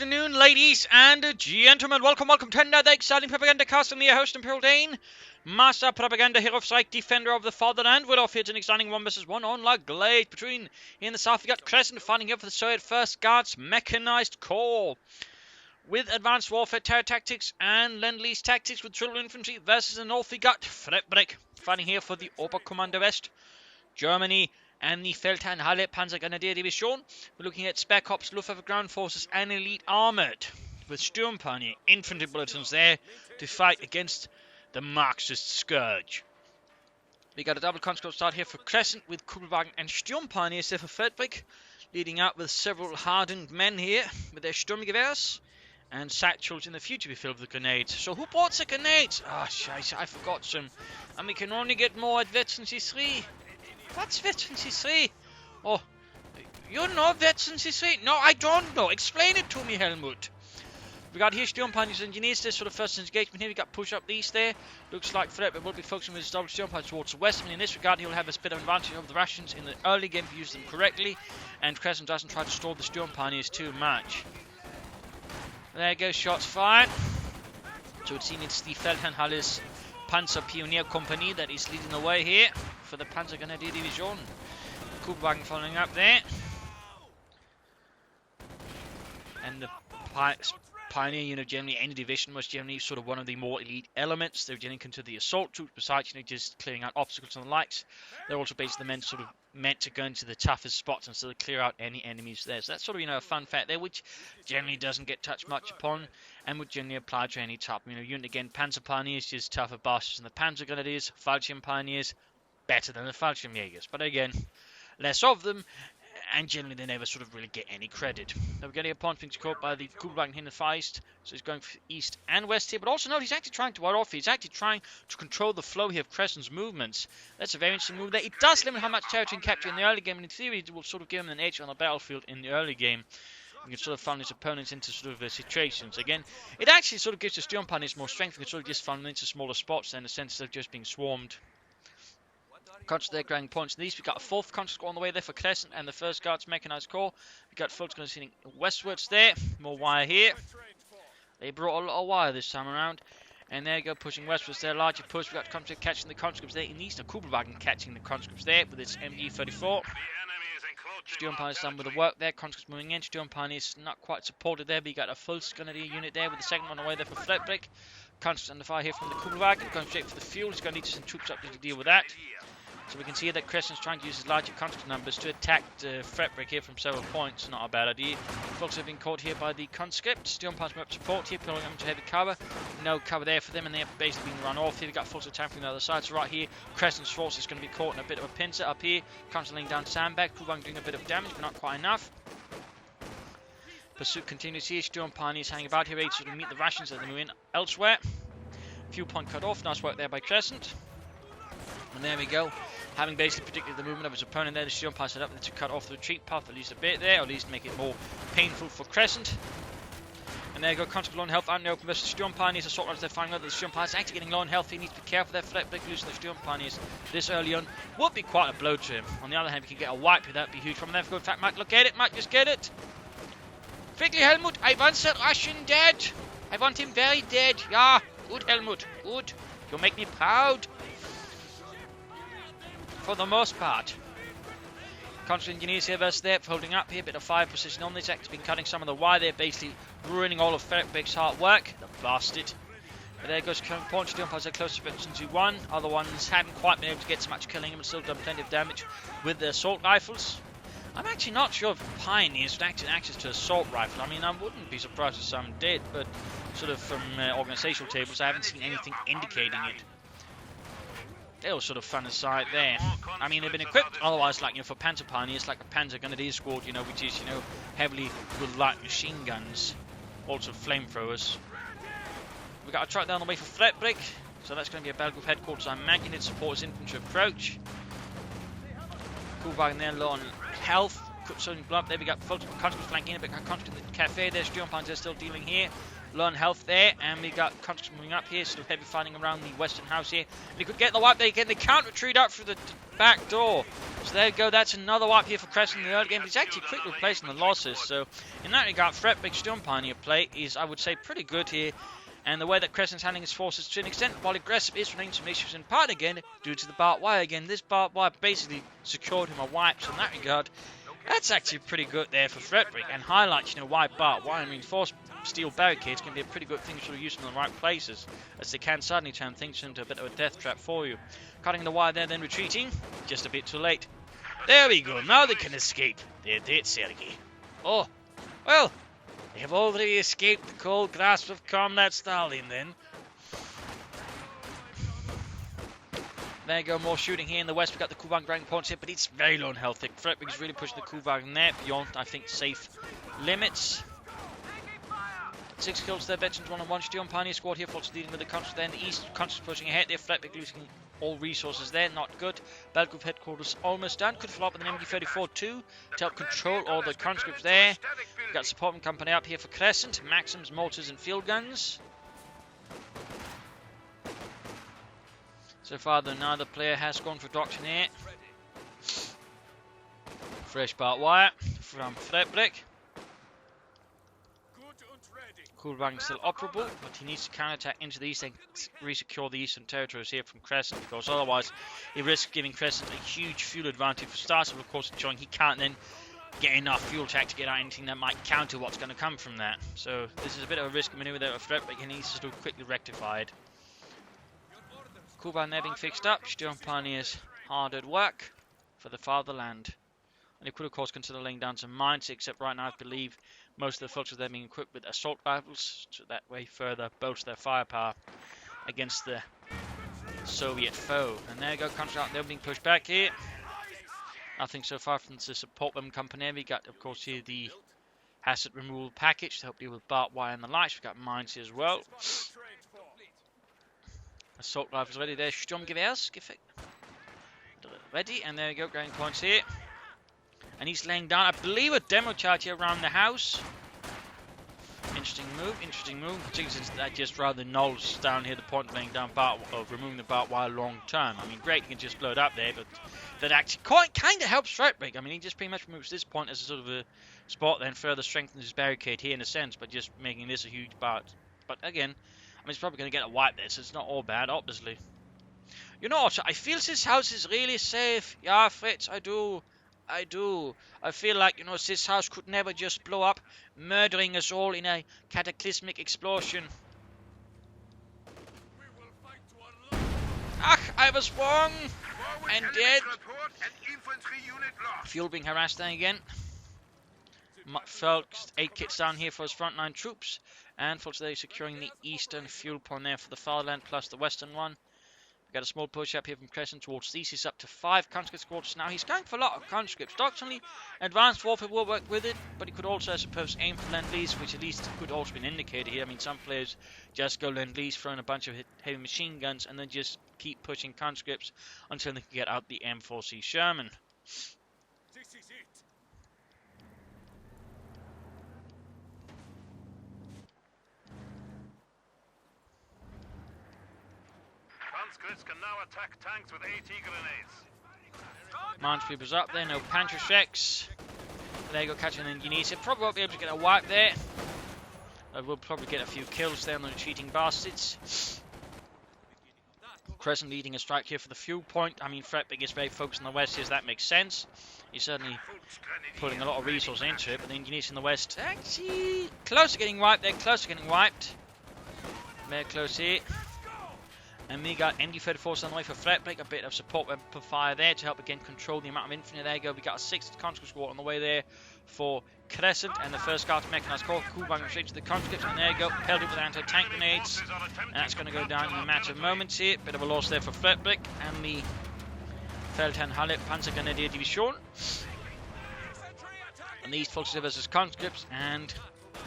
afternoon, ladies and gentlemen. Welcome to another exciting Propagandacast. I'm your host, Imperial Dane, Master Propaganda Hero of Sight, Defender of the Fatherland. We're off here to an exciting 1v1 on La Glade. Between, in the south, we got Crescent fighting here for the Soviet First Guards Mechanized Corps. With advanced warfare, terror tactics, and Lend-Lease tactics with triple infantry versus the north, we got Fredbrik fighting here for the Oberkommando West, Germany, and the Feldherrn Halle Panzergrenadier Division. We're looking at Spec Ops, Luftwaffe Ground Forces, and Elite Armored, with Sturmpanier infantry bulletins there to fight against the Marxist Scourge. We got a double conscript start here for Crescent with Kugelwagen and Sturmpaniers there for Fredbrik, leading out with several hardened men here with their Sturmgewehrs and satchels in the future to be filled with grenades. So who bought the grenades? Ah, scheiße, I forgot some. And we can only get more at Veteran C3. What's Veteran C3? Oh, you know Veteran C3? No, I don't know. Explain it to me, Helmut. We got here Sturmpaniers engineers there, sort of first engagement here. We got push up east there. Looks like Fredbrik will be focusing with his double Sturmpaniers towards the west. I mean, in this regard, he'll have a bit of advantage over the Russians in the early game if he uses them correctly. And Crescent doesn't try to stall the Sturmpaniers too much. There goes shots fired. So it seems it's the Feldherrn Halle's Panzer Pioneer Company that is leading the way here for the Panzergrenadier Division. Kugelwagen following up there. And the Pioneer unit, generally any division, was generally sort of one of the more elite elements. They're generally into the assault troops, besides just clearing out obstacles and the likes. They're also basically the men sort of meant to go into the toughest spots and sort of clear out any enemies there. So that's sort of, a fun fact there, which generally doesn't get touched much upon and would generally apply to any type. Unit again, Panzer Pioneers, just tougher bastards than the Panzer Grenadiers. Fallschirm Pioneers, better than the Fallschirmjägers. But again, less of them, and generally they never sort of really get any credit. Now we're getting a point being caught by the Kugelwagen here in the far east, so he's going for east and west here, but also note he's actually trying to ward off. He's actually trying to control the flow here of Crescent's movements. That's a very interesting move there. It does limit how much territory he can capture in the early game, and in theory it will sort of give him an edge on the battlefield in the early game. You can sort of funnel his opponents into sort of situations. Again, it actually sort of gives the Sturmpaniers more strength. You can sort of just funnel them into smaller spots in the sense of just being swarmed. Conscious there, grabbing points in these. We've got a fourth conscious on the way there for Crescent and the First Guards Mechanized Corps. We've got folks going to see westwards there. More wire here. They brought a lot of wire this time around. And there you go, pushing westwards there. Larger push. We've got conscripts catching the conscripts there in east. Kugelwagen catching the conscripts there with its MG-34. Sturmpaniers done with the work there. Conscripts moving in. Sturmpaniers not quite supported there, but you got a full Grenadier unit there with the second one on the way there for Fredbrik. Conscripts under fire here from the Kugelwagen. Going straight for the fuel. He's going to need some troops up to deal with that. So we can see that Crescent's trying to use his larger conscript numbers to attack Fredbrik here from several points. Not a bad idea. Folks have been caught here by the conscripts. Sturmpaniers up support here, pulling them to heavy cover. No cover there for them, and they're basically being run off here. We've got folks attacking from the other side. So right here, Crescent's force is going to be caught in a bit of a pincer up here. Conscripts laying down sandbag. Kugelwagen doing a bit of damage, but not quite enough. Pursuit continues here. Sturmpaniers hanging about here, ready to meet the Russians as they move in elsewhere. Fuel point cut off. Nice work there by Crescent. And there we go. Having basically predicted the movement of his opponent there, the Sturmpaniers set up to cut off the retreat path at least a bit there, or at least make it more painful for Crescent. And there you go, conscript low on health out in the open versus Sturmpaniers. Assault riders, they're finding out that the Sturmpaniers are actually getting low on health. He needs to be careful there. Fredbrik losing the Sturmpaniers this early on would be quite a blow to him. On the other hand, we can get a wipe here, that would be huge from there. In fact, Mike, look at it, Mike, just get it. Quickly, Helmut, I want that Russian dead. I want him very dead. Yeah, good, Helmut, good. You make me proud. For the most part. Conscript engineers here versus there, holding up here, bit of fire precision on this. Actually been cutting some of the wire there, basically ruining all of Fredbrik's hard work. The bastard. But there goes current point. Sturmpaniers are close to Veteran 2-1. Other ones hadn't quite been able to get so much killing him, but still done plenty of damage with their assault rifles. I'm actually not sure if Pioneers would actually access to assault rifle. I mean, I wouldn't be surprised if some did, but sort of from organizational tables, I haven't seen anything indicating it. Little sort of fun aside there. I mean, they've been equipped otherwise, like, for Panther Pioneers, like a Panther Grenadier squad, which is, heavily with light machine guns, also flamethrowers. We got a truck down the way for Fredbrik, so that's going to be a battle group headquarters. I imagine it supports infantry approach. Kugelwagen there, low on health. Showing blood. There we got conscripts flanking in, but conscripts in the cafe there. Sturmpaniers are still dealing here. low on health there, and we got conscripts moving up here, sort of heavy fighting around the western house here. They could get the wipe there again. They can't retreat out through the back door. So there you go. That's another wipe here for Crescent in the early game. But he's actually quickly replacing the losses. So in that regard, Fredbrik Storm Pioneer play is, I would say, pretty good here. And the way that Crescent's handling his forces to an extent, while aggressive, is running some issues in part again due to the barbed wire again. This barbed wire basically secured him a wipe. So in that regard, that's actually pretty good there for Fredbrik, and highlights, why barbed wire and reinforced steel barricades can be a pretty good thing to use in the right places, as they can suddenly turn things into a bit of a death trap for you. Cutting the wire there, then retreating, just a bit too late. There we go, now they can escape. They're dead, Sergei. Oh, well, they have already escaped the cold grasp of Comrade Stalin then. There you go, more shooting here in the west. We've got the Kuban ground points here, but it's very low on health. Fredbrik is really pushing the Kuban there beyond, I think, safe limits. 6 kills there, veterans 1-on-1. Storm Pioneer squad here, Fox leading with the country there in the east. Country's pushing ahead there. Fredbrik losing all resources there, not good. Belgrove headquarters almost done. Could follow up with an MG-34 too to help control all the conscripts there. We've got support company up here for Crescent. Maxims, mortars, and field guns. So far, though, neither player has gone for doctrine here. Fresh barbed wire from Fredbrik. Kuban still operable, but he needs to counterattack into the east and resecure the eastern territories here from Crescent, because otherwise he risks giving Crescent a huge fuel advantage for starters, of course, ensuring he can't then get enough fuel tech to get out anything that might counter what's going to come from that. So this is a bit of a risky maneuver there for Fredbrik, and he needs to quickly rectified. Kuban there being fixed up. Storm Pioneers hard at work for the fatherland. And they could, of course, consider laying down some mines, except right now I believe most of the folks are there being equipped with assault rifles, so that way further bolster their firepower against the Soviet foe. And there you go, country out there being pushed back here. Nothing so far from the support weapon company. We got, of course, here the hazard removal package to help deal with barbed wire and the likes. We've got mines here as well. Assault rifles ready there. Sturmgewehrs ready, and there we go, going points here. And he's laying down, I believe, a demo charge here around the house. Interesting move, particularly since that just rather nulls down here the point of laying down of removing the barbed wire long term. I mean, great, you can just blow it up there, but that actually kind of helps Fredbrik. I mean, he just pretty much moves this point as a sort of a spot, then further strengthens his barricade here in a sense, but just making this a huge part. But again, I mean, he's probably going to get a wipe there, so it's not all bad, obviously. You know what, I feel this house is really safe. Yeah, Fritz, I do. I feel like, this house could never just blow up, murdering us all in a cataclysmic explosion. Ach, I was wrong! And dead! Fuel being harassed there again. Folks, 8 kits down here for his frontline troops. And folks, they're securing the eastern fuel point there for the fatherland, plus the western one. Got a small push up here from Crescent towards the east. He's up to 5 conscript squads now. He's going for a lot of conscripts. Doctrinally, advanced warfare will work with it, but he could also, I suppose, aim for Lend-Lease, which at least could also be an indicator here. I mean, some players just go Lend-Lease, throwing a bunch of heavy machine guns, and then just keep pushing conscripts until they can get out the M4C Sherman. This is it. Conscripts can now attack tanks with AT grenades. Minesweepers up there, no Panther checks. There you go, catching an Indonesia. Probably won't be able to get a wipe there. We'll probably get a few kills there on the retreating bastards. Crescent leading a strike here for the fuel point. I mean, Fredbrik is very focused on the west here, so that makes sense. He's certainly putting a lot of resources into it, but the Indonesia in the west, actually, close to getting wiped there, Very close here. And we got MG-34 on the way for Fredbrik, a bit of support weapon fire there to help again control the amount of infantry. There you go, we got a 6th conscript squad on the way there for Crescent, and the first guard mechanized corps, Kuban straight to the conscripts, and there you go, pelted with anti-tank grenades. And that's going to go down in a matter of moments here. Bit of a loss there for Fredbrik and the Feldherrn Halle Panzergrenadier Division. And these forces versus conscripts, and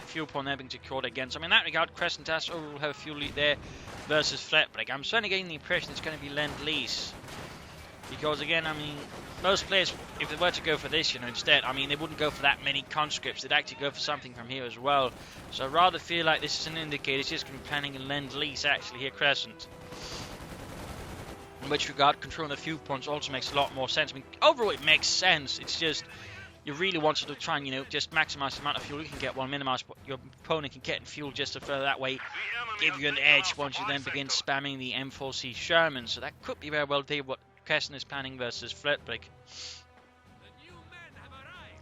fuel point there being secured again. So I mean, in that regard, Crescent has overall have a fuel lead there versus Fredbrik. I'm certainly getting the impression it's going to be Lend-Lease. Because again, I mean, most players, if they were to go for this, you know, instead, I mean, they wouldn't go for that many conscripts. They'd actually go for something from here as well. So I rather feel like this is an indicator. It's just going to be planning a lend-lease actually here, Crescent. In which regard, controlling the few points also makes a lot more sense. I mean, overall it makes sense. It's just you really want to try and, you know, just maximize the amount of fuel you can get while minimize what your opponent can get in fuel, just to further that way give you an edge once you then begin spamming the M4C Sherman. So that could be very well what Crescent is planning versus Fredbrik.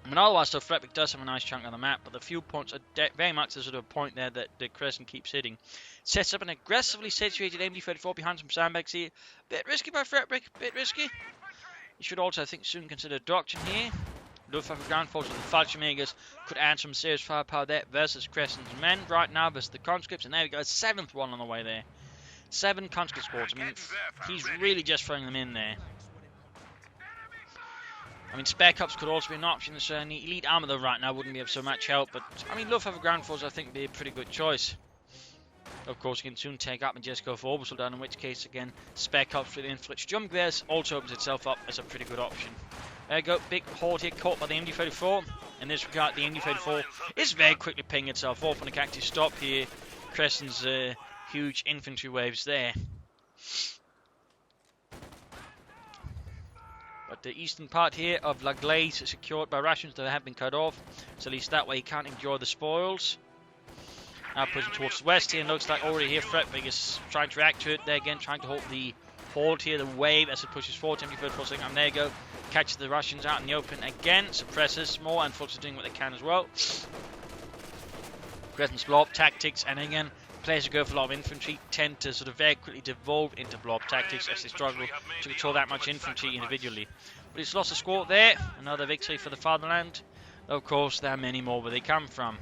I mean, otherwise, though, Fredbrik does have a nice chunk on the map, but the few points are very much the sort of point there that the Crescent keeps hitting. Sets up an aggressively situated MD-34 behind some sandbags here. Bit risky by Fredbrik, bit risky. You should also, I think, soon consider doctrine here. Luftwaffe ground forces with the Fallschirmjägers could add some serious firepower there versus Crescent's men right now versus the conscripts, and there we go, 7th one on the way there. 7 conscript squads. I mean, he's really just throwing them in there. I mean, spare cups could also be an option. So an elite armor though right now wouldn't be of so much help, but I mean, Luftwaffe ground forces I think would be a pretty good choice. Of course, you can soon take up and just go for Obersoldat, in which case, again, spare cups with inflict jump gears also opens itself up as a pretty good option. There you go, big horde here caught by the MD-34. In this regard, the MD-34 is very quickly picking itself off when it can actually stop here. Crescent's huge infantry waves there. But the eastern part here of La Glaise is secured by Russians that have been cut off, so at least that way he can't enjoy the spoils. Now pushing towards the west here, and looks like already here Fredbrik is trying to react to it. There again, trying to hold the horde here, the wave as it pushes forward. MD-34 saying, there you go, catches the Russians out in the open again, suppresses more, and folks are doing what they can as well. Crescent's blob tactics, and again, players who go for a lot of infantry tend to sort of very quickly devolve into blob tactics as they struggle to control that much infantry individually. But he's lost a squad there, another victory for the fatherland. Of course, there are many more where they come from.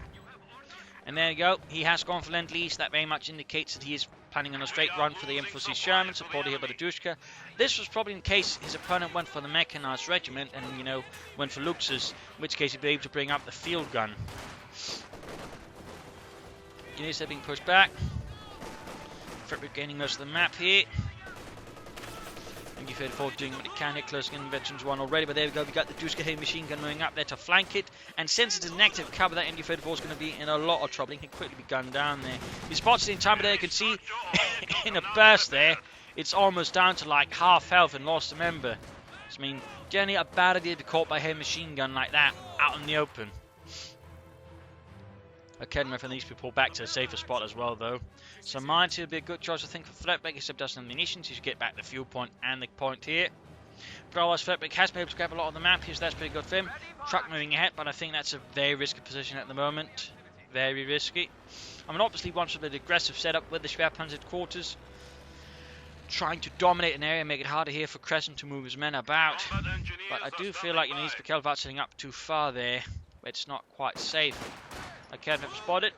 And there you go, he has gone for Lend-Lease. That very much indicates that he is planning on a straight run for the M4C Sherman, supported here by the Dushka. This was probably in case his opponent went for the mechanized regiment and, you know, went for Luxus, in which case he'd be able to bring up the field gun. Units are being pushed back. Fredbrik gaining most of the map here. MD-34 doing what it can here, closing in veterans 1 already, but there we go, we got the Dushka heavy machine gun moving up there to flank it, and since it's a negative cover, that MD-34 is going to be in a lot of trouble. He can quickly be gunned down there. He spots it in time, but there you can see in a burst there, it's almost down to like half health and lost a member. So, I mean, generally a bad idea to be caught by a heavy machine gun like that out in the open. Okay, and these people back to a safer spot as well, though. So mine would be a good choice, I think, for Fredbrik, except doesn't have munitions. He should get back the fuel point and the point here. But otherwise, Fredbrik has been able to grab a lot of the map here, so that's pretty good for him. Truck moving ahead, but I think that's a very risky position at the moment. Very risky. I mean, obviously, wants a bit of aggressive setup with the Schwerpanzer quarters. Trying to dominate an area, make it harder here for Crescent to move his men about. But I do feel like he needs to be careful about setting up too far there, where it's not quite safe. Okay, I've never spotted.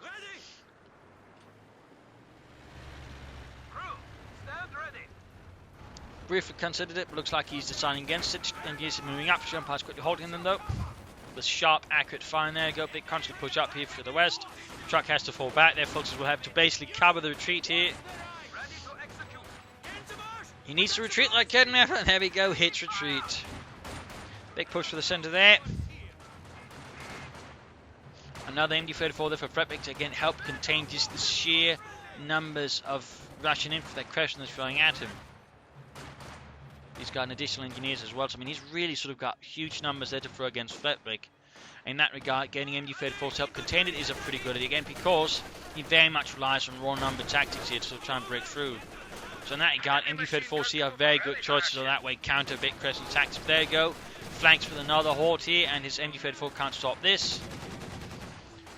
Briefly considered it, but looks like he's deciding against it. And he's moving up. Sherman's quickly holding them though. With sharp, accurate fire there. Go big constant push up here for the west. Truck has to fall back. Their folks will have to basically cover the retreat here. He needs to retreat like Kednefer. There we go. Hits retreat. Big push for the center there. Another MD-34 there for Fredbrik to again help contain just the sheer numbers of Russian infantry that Crescent is throwing at him. He's got an additional engineers as well, so I mean he's really sort of got huge numbers there to throw against Fredbrik. In that regard, gaining MD-34 to help contain it is a pretty good idea again, because he very much relies on raw number tactics here to sort of try and break through. So in that regard, MD-34C are very good choices, so that way counter a bit Crescent tactics. There you go, flanks with another horde here, and his MD-34 can't stop this.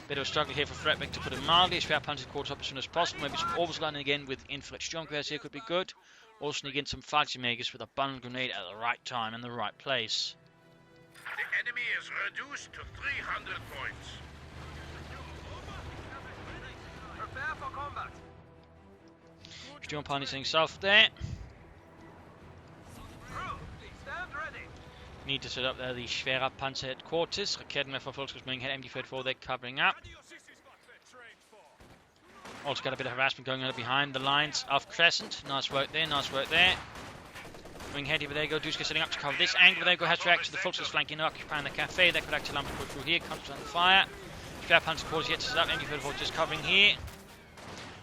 Bit of a struggle here for Fredbrik to put it mildly. Schwerpanzer quarters up as soon as possible. Maybe some Obersoldat again with inflict Junkers here could be good. Also again some Fallschirmjägers with a bundle grenade at the right time and the right place. The enemy is reduced to 300 points. Prepare for combat. Sturmpanzer heading south there. Stand ready. Need to set up there the Schwerer Panzer headquarters. Raketenwerfer Volkskriegsmarine moving ahead, MD-34 there covering up. Also got a bit of harassment going on behind the lines of Crescent. Nice work there, nice work there. Moving ahead here, there you go. Duska setting up to cover this angle. There you go. Has to react to the Fulks flanking, occupying the cafe. That could actually lump put through here. Comes on fire. Spare Panther calls yet to set up. MG34 just covering here.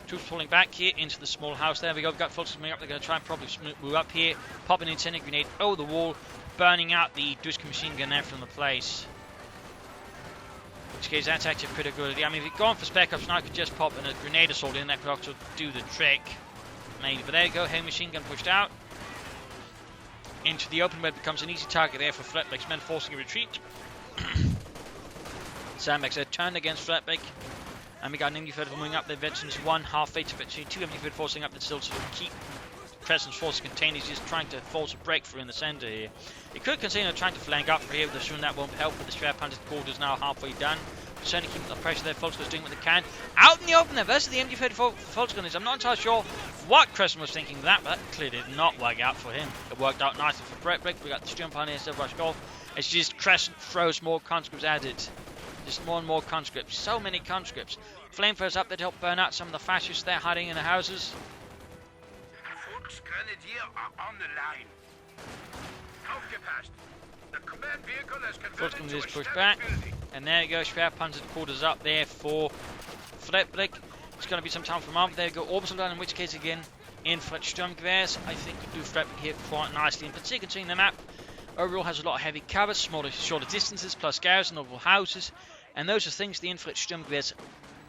Troops pulling back here into the small house. There we go. We've got Fulks coming up. They're going to try and probably move up here. Pop an incendiary grenade over the wall. Burning out the Duska machine gun there from the place. In which case, that's actually pretty good. I mean, if you're going for spec ups now, I could just pop in a grenade assault in. That could also do the trick. Maybe. But there you go. Heavy machine gun pushed out. Into the open where it becomes an easy target there for Fredbrik's men forcing a retreat. Sandbags there turned against Fredbrik. And we got an MG34 moving up. The veterans one halfway to veteran two. MG34 forcing up that still sort of keep Crescent's force contained. He's just trying to force a breakthrough in the center here. He could continue trying to flank up for here, but soon that won't help. But the Spare Panther's quarters now halfway done. Certainly keeping the pressure there. Volkswagen's doing what they can. Out in the open there versus the MG34 Volkswagen is. I'm not entirely sure what Crescent was thinking of that, but that clearly did not work out for him. It worked out nicely for Fredbrik. We got the Sturm Pioneer still rushed off. It's just Crescent throws more conscripts at it. Just more and more conscripts. So many conscripts. Flamethrowers up there to help burn out some of the fascists there hiding in the houses. Volksgrenadier are on the line. Aufgepasst. The command vehicle has converted Volkswagen to a is pushed standard back. building. And there you go, Spare Panther quarters up there for Fredbrik. It's going to be some time for Mark. There you go, Orbital gun, in which case again, Infrared Sturmgewehrs. I think we do Fredbrik here quite nicely. In particular, considering the map overall has a lot of heavy cover, smaller, shorter distances, plus garrison, oval houses. And those are things the Infrared Sturmgewehrs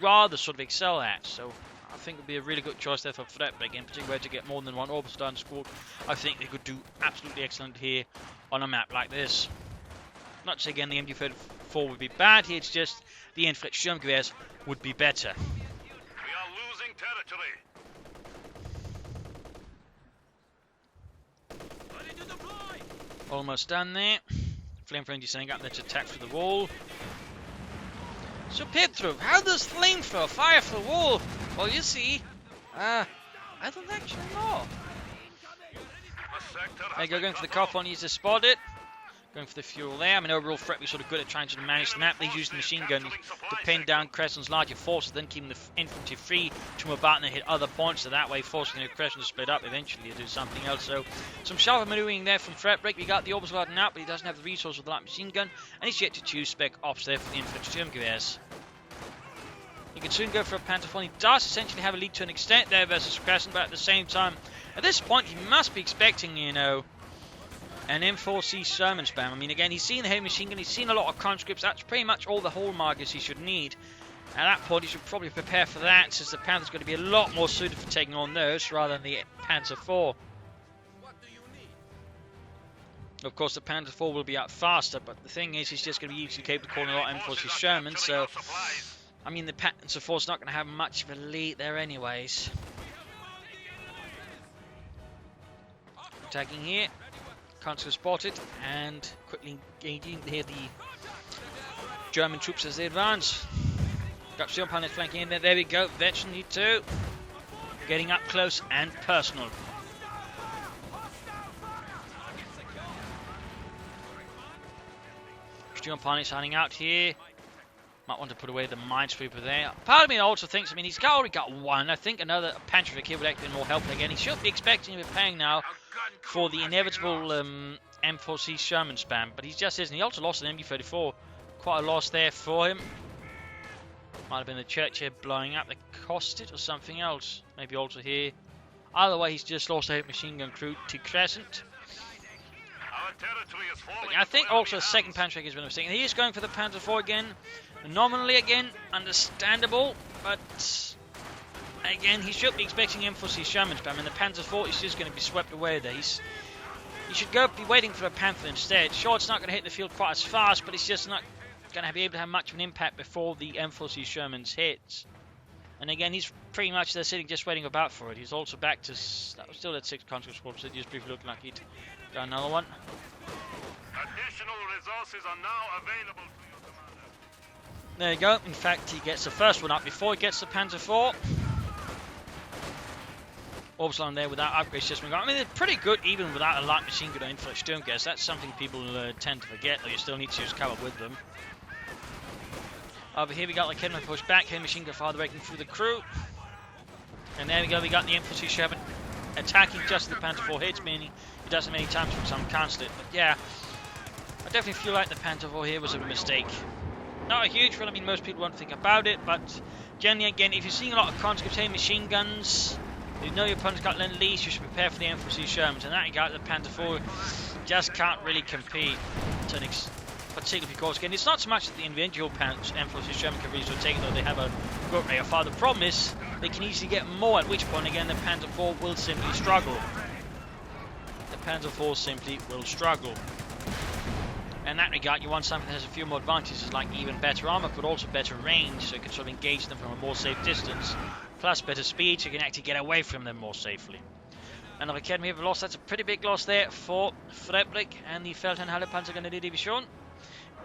rather sort of excel at. So I think it would be a really good choice there for Fredbrik, in particular where to get more than one Orbital gun squad. I think they could do absolutely excellent here on a map like this. Not to say again the MG34 would be bad here, it's just the Infrared Sturmgewehrs would be better. We are losing territory. Almost done there. Flamethrower setting up there to attack through the wall. So Pedro, how does Flamethrower fire through the wall? Well, you see, I don't actually know. There you go, going for the cop on, he's to spot it. Going for the fuel there. I mean, overall, Fredbrik sort of good at trying to manage the map. They use the machine gun to pin down Crescent's larger forces, then keeping the infantry free to move out and hit other points. So that way, forcing the Crescent to split up eventually to do something else. So, some sharper maneuvering there from Fredbrik. We got the Orbital Guard out, but he doesn't have the resource with the light machine gun, and he's yet to choose spec ops there for the Infantry Sturmgewehrs. He can soon go for a Panther 4. He does essentially have a lead to an extent there versus Crescent, but at the same time, at this point, he must be expecting, you know, an M4C Sherman spam. I mean, again, he's seen the heavy machine gun, he's seen a lot of conscripts. That's pretty much all the hallmarkers he should need. At that point, he should probably prepare for that, since the Panther's going to be a lot more suited for taking on those rather than the Panther 4. Of course, the Panther 4 will be out faster, but the thing is, he's just going to be easily capable of calling a lot of M4C Sherman, so I mean, the Panther 4 is not going to have much of a lead there anyways. Attacking here. Conscript spotted and quickly engaging here the German troops as they advance. Got Sherman flanking in there. There we go. Veteran E2 getting up close and personal. Sherman is signing out here. Might want to put away the minesweeper there. Part of me also thinks, I mean, he's already got one. I think another Panther here would actually be more helpful again. He should be expecting to be paying now for the inevitable M4C Sherman spam, but he just isn't. He also lost an MG34. Quite a loss there for him. Might have been the church here blowing up. They cost it or something else. Maybe also here. Either way, he's just lost a machine gun crew to Crescent. But I think also a second Panther has been a mistake. He is going for the Panther 4 again. Nominally again, understandable, but again, he should be expecting M4C Sherman spam, and the Panther 4 is just going to be swept away there. He should be waiting for a Panther instead. Sure, it's not going to hit the field quite as fast, but it's just not going to be able to have much of an impact before the M4C Sherman's hits. And again, he's pretty much there sitting just waiting about for it. He's also back to, that was still at 6 conscript squads, so just briefly looking like he'd got another one. Additional resources are now available to your commander. There you go. In fact, he gets the first one up before he gets the Panther 4. Orbital on there without upgrades just been gone. I mean, they're pretty good even without a light machine gun or infrared Sturmgewehrs. That's something people tend to forget, though you still need to use cover with them. Over here we got the Kidman pushed back, heavy machine gun father breaking through the crew. And there we go, we got the M4C Sherman attacking just as the Panther 4 hits, meaning he does it many times from some cancel it. But yeah, I definitely feel like the Panther 4 here was a mistake. Not a huge one, I mean most people won't think about it, but generally again, if you're seeing a lot of conscripts hitting machine guns, you know your opponent's got Lend-Lease, you should prepare for the M4C Shermans, and that regard the Panther 4 just can't really compete to an particularly because again, it's not so much that the individual M4C Sherman can really take, though they have a good rate of fire. The problem is they can easily get more, at which point again the Panther 4 will simply struggle. The Panther 4 simply will struggle. In that regard, you want something that has a few more advantages, like even better armor, but also better range, so you can sort of engage them from a more safe distance, plus better speed, so you can actually get away from them more safely. Another Academy have lost. That's a pretty big loss there for Fredbrik and the Feldherrn Panzergrenadier Division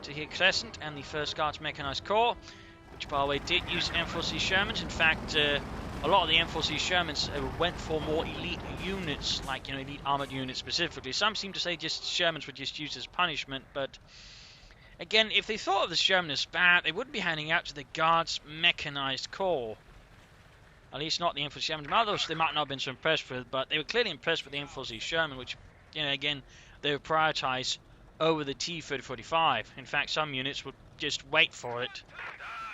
to here Crescent and the 1st Guards Mechanized Corps, which by the way did use M4C Shermans. In fact, a lot of the M4C Shermans went for more elite units, like elite armored units specifically. Some seem to say just Shermans were just used as punishment, but again, if they thought of the Sherman as bad, they wouldn't be handing out to the Guards Mechanized Corps. At least not the M4C Shermans. Others they might not have been so impressed with, but they were clearly impressed with the M4C Sherman, which again they would prioritize over the T-3045. In fact, some units would just wait for it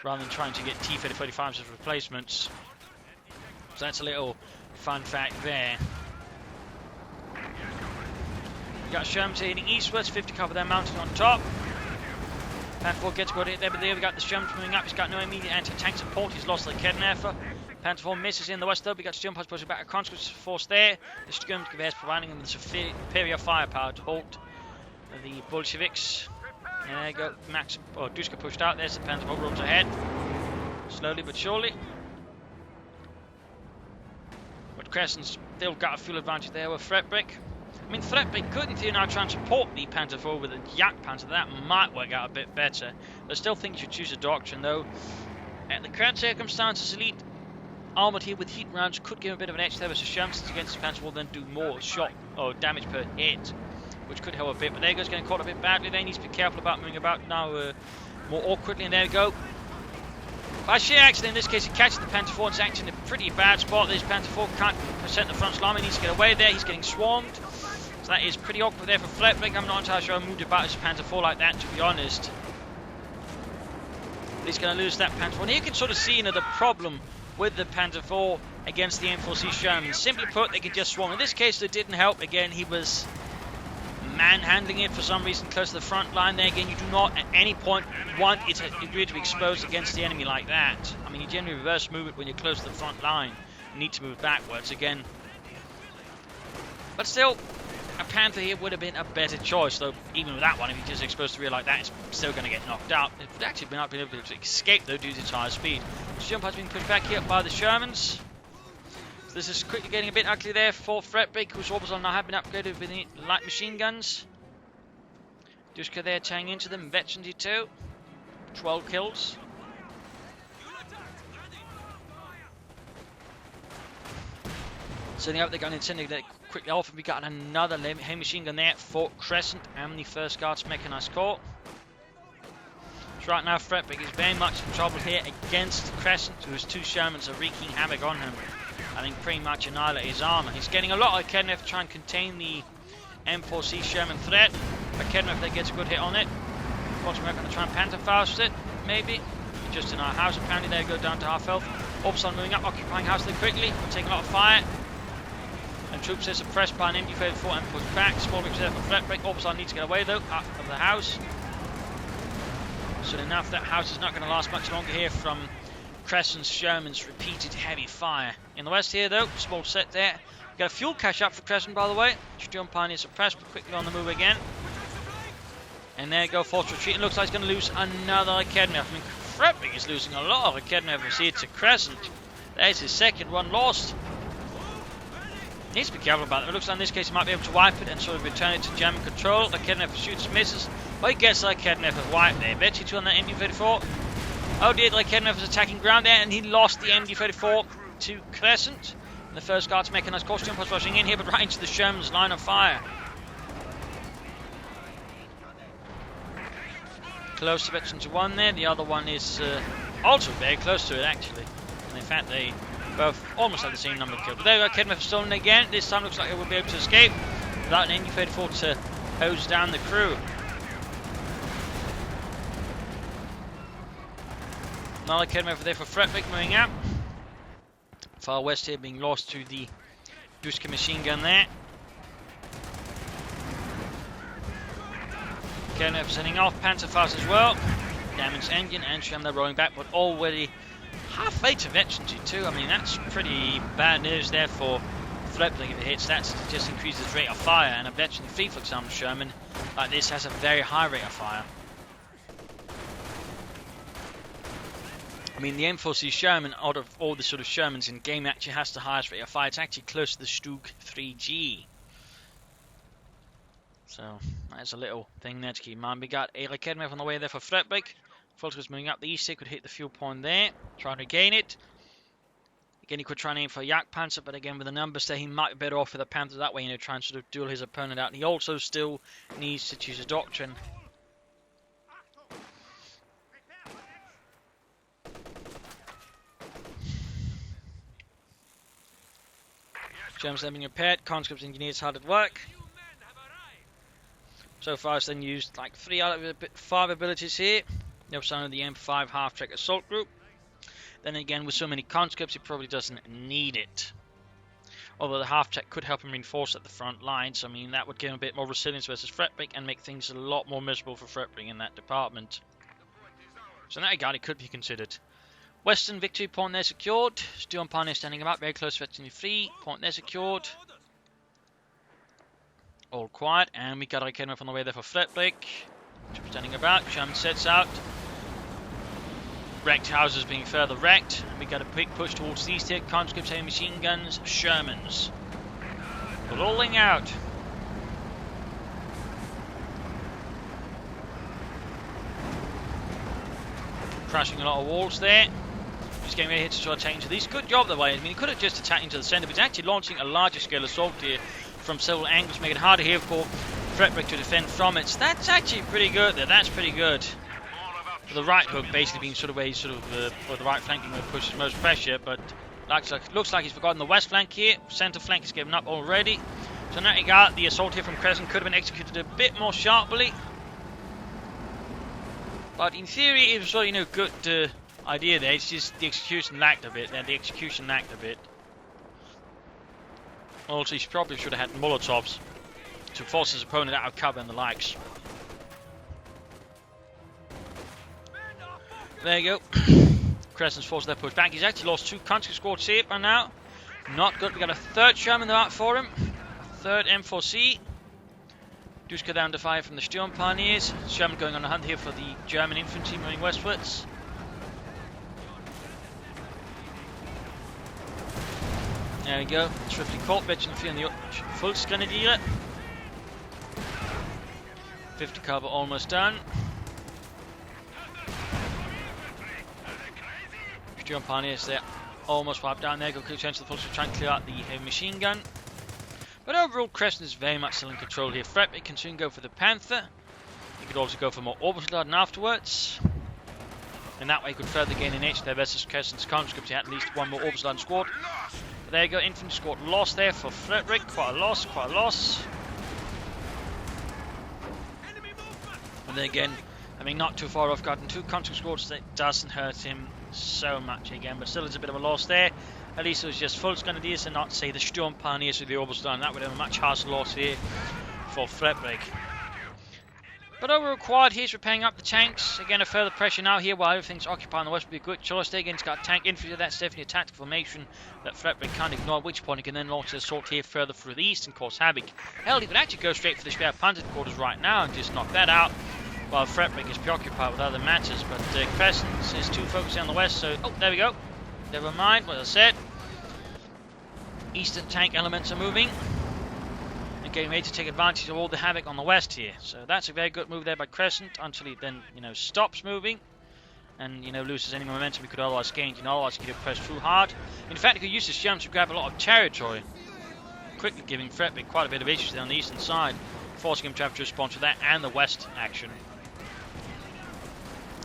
rather than trying to get T-3045s as replacements. So that's a little fun fact there. We've got Shermans heading eastwards, 50 cover their mountain on top. Panther 4 gets a good hit there, but there we got the Shermans moving up. He's got no immediate anti-tank support. He's lost the Kedneffer. Panther 4 misses in the west though. We got Sturmpanzer pushing back a conscript force there. The Sturmgewehr providing them with superior firepower to halt the Bolsheviks. And there you go. Duska pushed out there, so Panther 4 rolls ahead. Slowly but surely. But Crescent's still got a full advantage there with Fredbrik. I mean, Fredbrik could in theory now try and support the Panther 4 with a Yak Panther. That might work out a bit better. I still think you should choose a doctrine though. At the current circumstances, elite armored here with heat rounds could give a bit of an edge there, but Shermans against the Panther will then do more shot or damage per hit, which could help a bit. But there he goes, getting caught a bit badly. They need to be careful about moving about now more awkwardly. And there we go. By sheer accident, in this case, he catches the Panther 4 and is actually in a pretty bad spot. This Panther 4 can't present the front line. He needs to get away there. He's getting swarmed. So that is pretty awkward there for Fredbrik. I'm not entirely sure I moved about his Panther 4 like that, to be honest. But he's going to lose that Panther 4. And here you can sort of see the problem with the Panther 4 against the M4C Sherman. Simply put, they can just swarm. In this case, it didn't help. Again, he was manhandling it for some reason close to the front line there. Again, you do not at any point want it to be exposed against the enemy like that. I mean, you generally reverse move it when you're close to the front line. You need to move backwards again. But still, a Panther here would have been a better choice, though even with that one, if you're just exposed to rear like that, it's still going to get knocked out. It would actually not been able to escape, though, due to its higher speed. This jump has been put back here by the Shermans. So this is quickly getting a bit ugly there for Fredbrik, whose orbitals now have been upgraded with the light machine guns. Duska there tying into them, Veteran D2. 12 kills. Setting up the gun and sending it quickly off, and we got another heavy machine gun there for Crescent and the 1st Guards Mechanized Corps. So right now Fredbrik is very much in trouble here against Crescent, whose 2 Shermans are wreaking havoc on him. I think pretty much annihilate his armor. He's getting a lot of Kednev to try and contain the M4C Sherman threat, but Kednev there gets a good hit on it. Unfortunately, we're going to try and Panther Faust it, maybe. Just in our house, apparently they go down to half health. Orbison moving up, occupying house there quickly, taking a lot of fire. And troops are suppressed by an MD-34 and pushed back. Small victory there for Fredbrik. Orbison needs to get away though, out of the house. Soon enough, that house is not going to last much longer here from Crescent's Sherman's repeated heavy fire. In the west here though, small set there. Got a fuel cache up for Crescent, by the way. Sturm Pioneer suppressed, but quickly on the move again. And there you go, forced retreat. It looks like he's going to lose another Kednev. I mean, Fredbrik is losing a lot of Kednev here to Crescent. There's his second one lost. Needs to be careful about it. It looks like in this case he might be able to wipe it and sort of return it to German control. The Kednev shoots, misses. But he gets like Kednev wiped there. Bet you 2 on that MD-34. Oh dear, like Kednev was attacking ground there, and he lost the MD-34 to Crescent. And the 1st Guards Mechanized Corps was rushing in here, but right into the Sherman's line of fire. Close to 1 there. The other one is also very close to it, actually. And in fact, they Both almost have the same number of kills. But there we go, Kedmeth stolen again. This time looks like it will be able to escape without an NU-34 to hose down the crew. Another Kedmeth over there for Fredbrik moving out. Far west here being lost to the Duska machine gun there. Kedmeth sending off Panther fast as well. Damaged engine and Sherman they're rolling back, but already halfway to veterancy too. I mean, that's pretty bad news there for Fredbrik if it hits. That just increases rate of fire, and a veteran 3, for example, Sherman, like this, has a very high rate of fire. I mean, the M4C Sherman, out of all the sort of Shermans in game, actually has the highest rate of fire. It's actually close to the Stug 3G. So, that's a little thing there to keep in mind. We got a Kedmeth on the way there for Fredbrik. Volker's moving up the east, could hit the fuel point there, try and regain it. Again, he could try and aim for a Yak Panther, but again, with the numbers there, he might be better off with a Panther that way, you know, try and sort of duel his opponent out. And he also still needs to choose a doctrine. Germans have been repaired, conscripts, engineers hard at work. So far, it's then used like 3 out of 5 abilities here. No sign of the M5 half-track assault group. Then again, with so many conscripts, he probably doesn't need it. Although the half-track could help him reinforce at the front lines. I mean, that would give him a bit more resilience versus Fredbrik and make things a lot more miserable for Fredbrik in that department. So in that regard, it could be considered. Western victory point there secured. Stu and Pioneer standing about, very close to veteran 3. Point there secured. All quiet, and we got our Kedmeth on the way there for Fredbrik. Standing about, Sherman sets out. Wrecked houses being further wrecked. We got a quick push towards the east here. Conscripts, heavy machine guns, Shermans. Rolling out. Crashing a lot of walls there. Just getting ready to try to attack into these. Good job that way. I mean, he could have just attacked into the centre, but he's actually launching a larger scale assault here from several angles, making it harder here for Fredbrik to defend from it. So that's actually pretty good there. That's pretty good. For the right hook basically being sort of where he's sort of or the right flank being where he pushes most pressure, but looks like he's forgotten the west flank here. Centre flank is given up already. So in that regard, the assault here from Crescent could have been executed a bit more sharply. But in theory, it was sort of, you know, good idea there. It's just the execution lacked a bit. Also, he probably should have had Molotovs to force his opponent out of cover and the likes. There you go. Crescent's forced their push back. He's actually lost 2 country squads here by now. Not good. We got a 3rd Sherman out for him. 3rd M4C. Duska down to 5 from the Sturm Pioneers. Sherman going on a hunt here for the German infantry moving westwards. There we go. Swiftly caught. Veteran 3 on the full Grenadier. 50 cover almost done. Sturm Pioneers there almost wiped down there. Go quick change to the full to try and clear out the heavy machine gun. But overall, Crescent is very much still in control here. Fredbrik can soon go for the Panther. He could also go for more orbital guard afterwards. And that way he could further gain an edge there versus Crescent's conscripts. He had at least 1 more orbital guard squad. But there you go, infantry squad lost there for Fredbrik. Quite a loss. And then again, I mean, not too far off guard. 2 conscript squads, that doesn't hurt him so much again. But still, it's a bit of a loss there. At least it was just full Grenadiers and not, say, the Sturm Pioneers with the orbital. That would have a much harsher loss here for Fredbrik. But overall, quad here's repairing up the tanks. Again, a further pressure now here while everything's occupied on the west would be a good choice. There again, it's got tank infantry. That's definitely a tactical formation that Fredbrik can't ignore. At which point he can then launch an assault here further through the east and cause havoc. Hell, he could actually go straight for the spare Panther quarters right now and just knock that out while Fredbrik is preoccupied with other matters. But Crescent is too focusing on the west, so... Oh, there we go. Never mind what I said. Eastern tank elements are moving. And getting ready to take advantage of all the havoc on the west here. So that's a very good move there by Crescent until he then, you know, stops moving. And, you know, loses any momentum he could otherwise gain. You know, otherwise he could have pressed too hard. In fact, he could use his Sherman to grab a lot of territory. Quickly giving Fredbrik quite a bit of issues there on the eastern side. Forcing him to have to respond to that and the west action.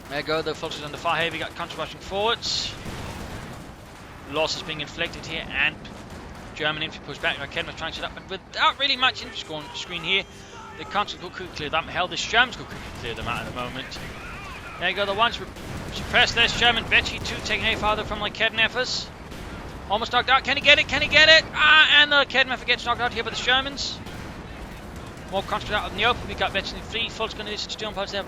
There you go, the focus on the far heavy, got counter rushing forwards. losses being inflicted here, and German infantry pushed back. Kedma trying to set up, and without really much infantry on screen here, the Consul could clear them. Hell, the Shermans could clear them out at the moment. There you go, the ones suppressed there. Sherman, Betchy 2 taking a farther from the Kednefers. Almost knocked out. Can he get it? Can he get it? And the Kednefer gets knocked out here by the Shermans. More Consul out in the open. We got Betchy 3 Fult's going to do some steel parts there,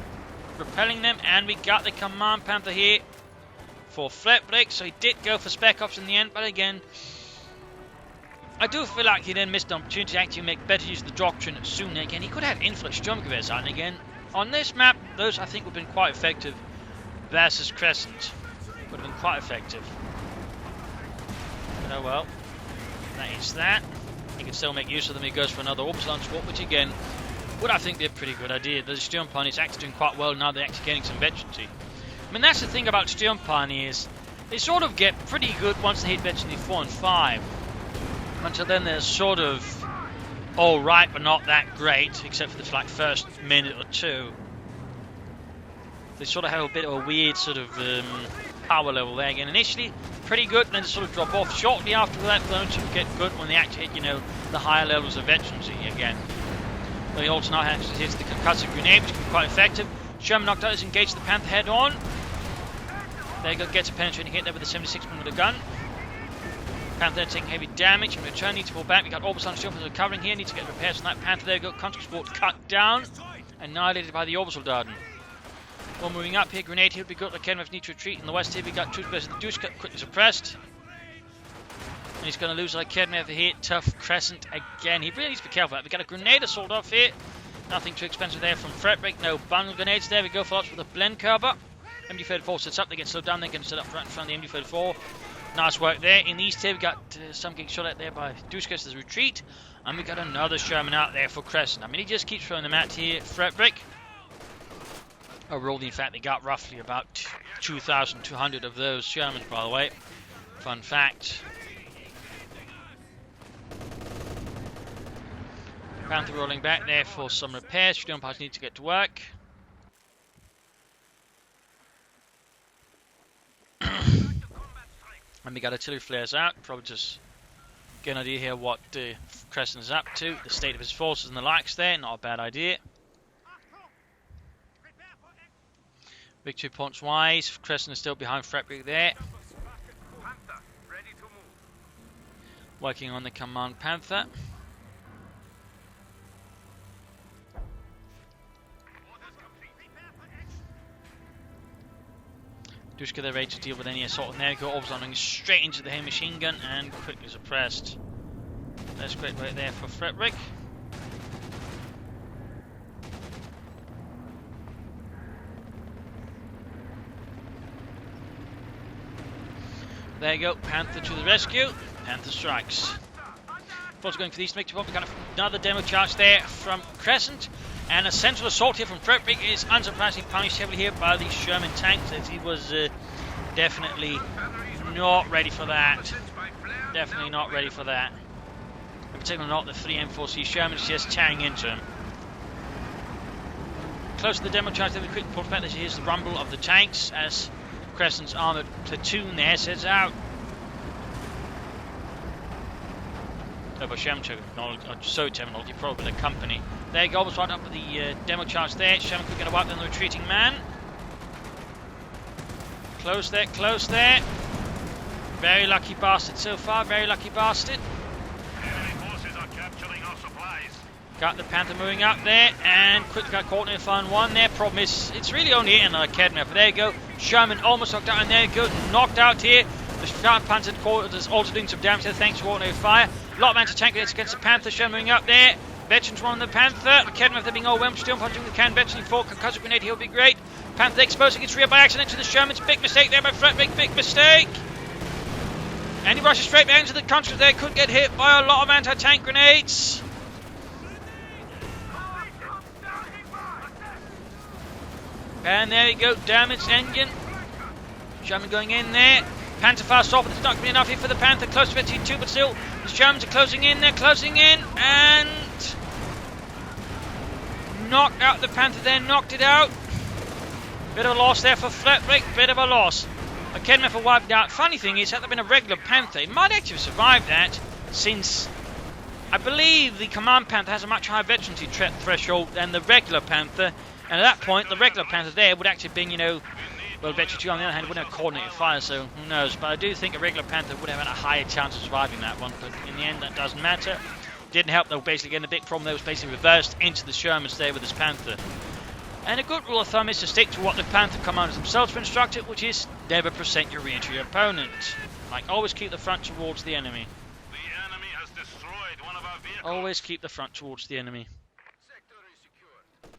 repelling them, and we got the Command Panther here for Fredbrik. So he did go for spec ops in the end, but again, I do feel like he then missed an opportunity to actually make better use of the doctrine sooner. Again, he could have influenced Sturmgewehrs out, and again, on this map, those I think would have been quite effective versus Crescent. Would have been quite effective. But oh well, that is that. He can still make use of them. He goes for another Orbs launch swap, which again would I think be a pretty good idea. The Sturmpioneer is actually doing quite well now. They're actually getting some veterancy. I mean, that's the thing about Sturmpioneers. They sort of get pretty good once they hit veterancy 4 and 5. Until then, they're sort of alright, but not that great, except for the like first minute or two. They sort of have a bit of a weird sort of power level there again. Initially, pretty good, and then sort of drop off. Shortly after that, they don't get good when they actually hit, you know, the higher levels of veterancy again. But he also now actually hits the concussive grenade, which can be quite effective. Sherman knocked out, is engaged the Panther head on. There you go, gets a penetrating hit there with the 76mm with a gun. Panther taking heavy damage. In return, needs to pull back. We got Orbis on Sturm recovering here. Needs to get repairs on that Panther. There you go. Contact cut down. Annihilated by the Obersoldaten. Well, moving up here. Grenade here would be good. The Kenref need to retreat. In the west here, we got 2 versus the Deuce quickly suppressed. And he's going to lose like Kenref here. Tough Crescent again. He really needs to be careful. We got a grenade assault off here. Nothing too expensive there from Fredbrik. No bundle grenades there. We go for lots with a blend Kerber. MD34 sets up. They get slowed down. They get set up right in front of the MD34. Nice work there. In the east here, we got some getting shot at there by Duskes as a retreat. And we got another Sherman out there for Crescent. I mean, he just keeps throwing them out here. Fredbrik. Overall, in fact, they got roughly about 2,200 of those Shermans, by the way. Fun fact. Panther rolling back there for some repairs. Sturmparts need to get to work. And we got artillery flares out. Probably just get an idea here what Crescent is up to. The state of his forces and the likes there. Not a bad idea. Victory points wise. Crescent is still behind Fredbrik there. Panther, ready to move. Working on the Command Panther. Dushka, they're ready to deal with any assault, and there we go. Orbs on straight into the heavy machine gun and quickly suppressed. That's great work there for Fredbrik. There you go, Panther to the rescue. Panther strikes. Force going for the east victory point. We got another demo charge there from Crescent. And a central assault here from Fredbrik is unsurprisingly punished heavily here by the Sherman tanks, as he was definitely not ready for that. Definitely not ready for that. In particular, not the 3 M4C Shermans just tearing into him. Close to the demo charge, there we quickly pull back. Here's the rumble of the tanks as Crescent's armoured platoon there sets out. Over Sherman terminology, probably the company. There you go, almost right up with the demo charge there. Sherman could get a wipe on the retreating man. Close there, close there. Very lucky bastard so far, very lucky bastard. Enemy forces are capturing our supplies. Got the Panther moving up there, and quickly got caught in a fun one there. Problem is, it's really only hitting another Kedmer. But there you go, Sherman almost knocked out, and there you go, knocked out here. The Panther is also doing some damage there, thanks to ordinary fire. A lot of anti-tank against the Panther. Sherman moving up there. Veterans one on the Panther. The Kedmer, if they're being overwhelmed, still punching the can. Veterans 4, concussive grenade, he'll be great. Panther exposing its rear by accident to the Shermans. Big mistake there by Fredbrik, big mistake. And he rushes straight behind to the country there. Could get hit by a lot of anti-tank grenades. And there you go, damaged engine. Sherman going in there. Panther fast off, but it's not going to be enough here for the Panther. Close to T2, but still, the Shermans are closing in. They're closing in, and knocked out the Panther there, knocked it out. Bit of a loss there for Fredbrik, bit of a loss. Kedmeth are wiped out. Funny thing is, had there been a regular Panther, it might actually have survived that, since I believe the Command Panther has a much higher veterancy threshold than the regular Panther, and at that point, the regular Panther there would actually have been, you know, well, veterancy on the other hand wouldn't have coordinated fire, so who knows. But I do think a regular Panther would have had a higher chance of surviving that one, but in the end, that doesn't matter. Didn't help, though, basically. Again, the big problem there was basically reversed into the Shermans there with this Panther. And a good rule of thumb is to stick to what the Panther commanders themselves have instructed, which is never present your re-entry opponent. Like, always keep the front towards the enemy. The enemy has destroyed one of our vehicles. Always keep the front towards the enemy. Sector is secure.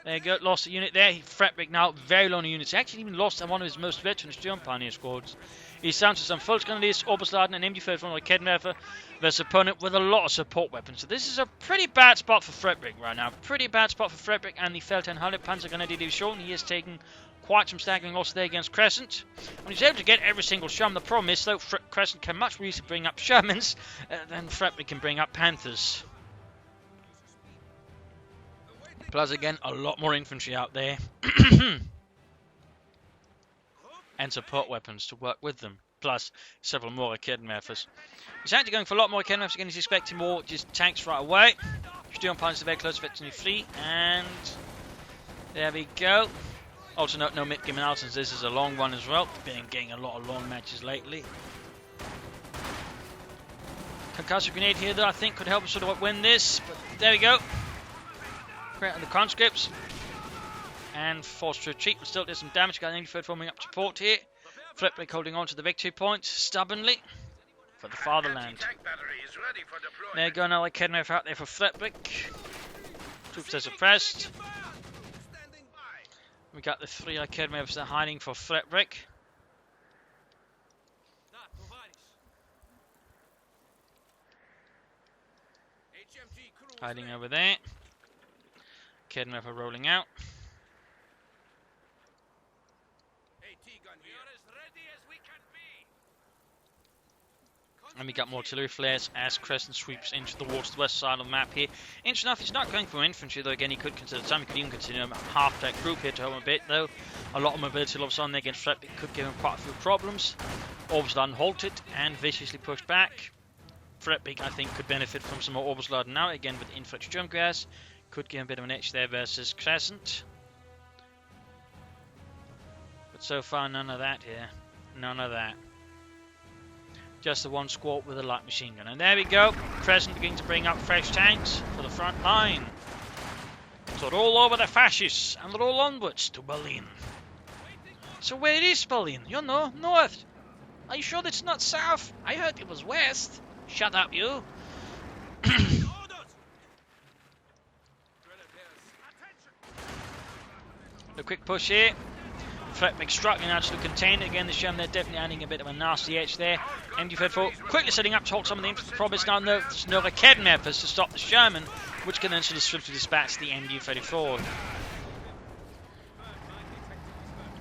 There you go, lost a unit there. Fredbrik now, very low on units. He actually even lost one of his most veteran German pioneer squads. He's down to some Volkskanalist, Obersladen, and MG-31 like Kedmeth versus opponent with a lot of support weapons. So this is a pretty bad spot for Fredbrik right now. Pretty bad spot for Fredbrik and the Feldherrn Panzergrenadier Division. He has taken quite some staggering losses there against Crescent. And he's able to get every single Sherman. The problem is, though, Crescent can much more easily bring up Shermans than Fredbrik can bring up Panthers. Plus, again, a lot more infantry out there. And support weapons to work with them. Plus, several more Kedmethers. He's actually going for a lot more Kedmethers. Again, he's expecting more just tanks right away. Sturm Panzers are very close, effectively free. And there we go. Also, no Mitgimen out since this is a long one as well. Been getting a lot of long matches lately. Concussive Grenade here, though, I think could help us sort of win this. But there we go. Great on the conscripts. And forced to retreat, but still did some damage. Got an 83rd forming up to port here. Fredbrik holding on to the victory point stubbornly for the fatherland. Anti-tank battery is ready for deployment. There you go, another Kedmeth out there for Fredbrik. Troops are suppressed. We got the 3 Kedmeths that are hiding for Fredbrik. Hiding over there. Kedmeth are rolling out. And we got more artillery flares as Crescent sweeps into towards the west side of the map here. Interesting enough, he's not going for infantry, though. Again, he could consider some. He could even consider a half-track group here to help him a bit, though. A lot of mobility all of a sudden there against Fredbrik could give him quite a few problems. Obersladen halted and viciously pushed back. Fredbrik, I think, could benefit from some more Obersladen now. Again, with infantry jump gas. Could give him a bit of an edge there versus Crescent. But so far, none of that here. None of that. Just the one squad with a light machine gun. And there we go. Crescent beginning to bring up fresh tanks for the front line. So they're all over the fascists. And they're all onwards to Berlin. So where is Berlin? You know, north. Are you sure it's not south? I heard it was west. Shut up, you. A quick push here. Fredbrik struggling now to contain it. Again, the Sherman, they're definitely adding a bit of a nasty edge there. MG-34 quickly setting up to hold some of the infantry. Promise now there's no Kedmethers to stop the Sherman, which can then sort of swiftly dispatch the MG-34.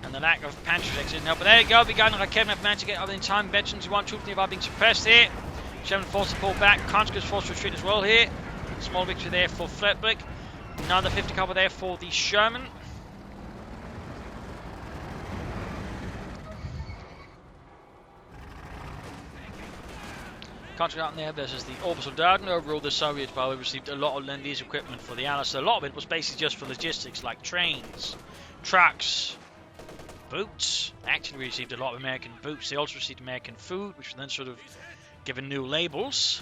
And the lack of Panther exit help. But there you go, we got another Kedmeth man to get over in time. Veterans, one troop nearby being suppressed here. Sherman forced to pull back. Conscripts forced to retreat as well here. Small victory there for Fredbrik. Another 50 cover there for the Sherman. Country out there versus the Obersoldaten. Overall, the Soviets probably received a lot of Lend-Lease equipment for the Allies. So a lot of it was basically just for logistics, like trains, trucks, boots. Actually, we received a lot of American boots. They also received American food, which was then sort of given new labels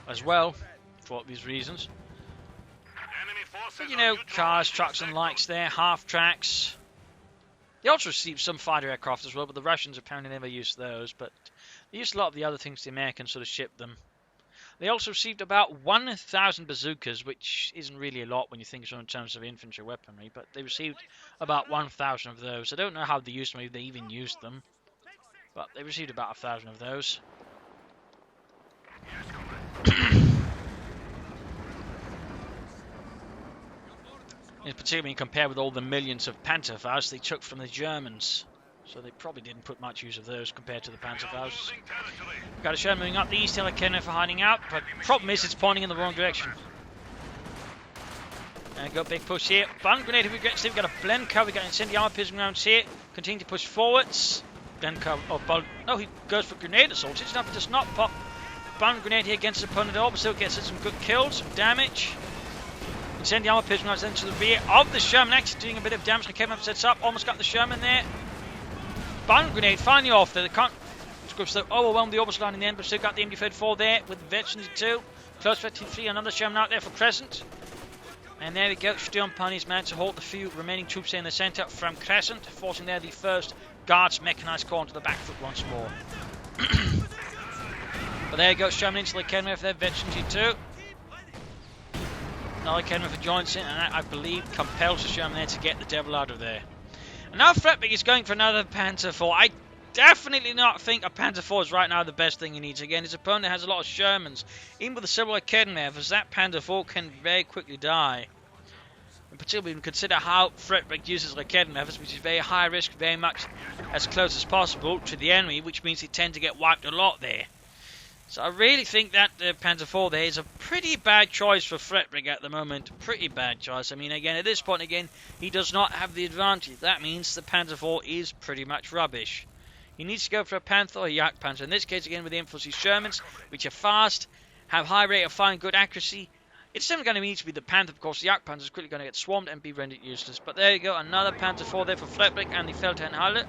as well for these reasons. But, you know, cars, trucks, and likes there, half tracks. They also received some fighter aircraft as well, but the Russians apparently never used those. But they used a lot of the other things the Americans sort of shipped them. They also received about 1,000 bazookas, which isn't really a lot when you think so in terms of infantry weaponry, but they received about 1,000 of those. I don't know how they used them, maybe they even used them, but they received about 1,000 of those. And particularly compared with all the millions of Pantherfaust they took from the Germans. So they probably didn't put much use of those compared to the Panzerfaust. Got a Sherman moving up the east, Kedmeth for hiding out, but the problem is it's pointing in the wrong direction. There we go, big push here. Bomb grenade if we get, we've got a blend cover, we've got incendiary armor piercing rounds here. Continue to push forwards. Blend cover, no, he goes for grenade assault. It's not just not pop. Bomb grenade here against his opponent, but still gets some good kills, some damage. Incendiary armor piercing rounds then to the rear of the Sherman, actually doing a bit of damage. Kevin sets up, almost got the Sherman there. Bomb grenade finally off there. They can't overwhelm the orbital line in the end, but still got the MD-34 there with veterans too. Close 53, another Sherman out there for Crescent. And there we go, Sturm Pioneers managed to halt the few remaining troops in the centre from Crescent, forcing there the 1st Guards Mechanised Corps onto the back foot once more. But there you go, Sherman into the Kenmare for their veterans too. Another Kenmare for joins in, and that, I believe, compels the Sherman there to get the devil out of there. And now Fredbrik is going for another Panther 4. I definitely not think a Panther 4 is right now the best thing he needs. Again, his opponent has a lot of Shermans. Even with a similar Kenmare, as that Panther 4 can very quickly die. In particular, we can consider how Fredbrik uses the Kenmare, which is very high risk, very much as close as possible to the enemy, which means they tend to get wiped a lot there. So I really think that Panther 4 there is a pretty bad choice for Fredbrik at the moment. Pretty bad choice. I mean, again, at this point, again, he does not have the advantage. That means the Panther 4 is pretty much rubbish. He needs to go for a Panther or a Yak Panther. In this case, again, with the Infantry Shermans, which are fast, have high rate of fire and good accuracy. It's still going to need to be the Panther, of course. The Yak Panther is quickly going to get swarmed and be rendered useless. But there you go, another Panther 4 there for Fredbrik and the Feldherrn.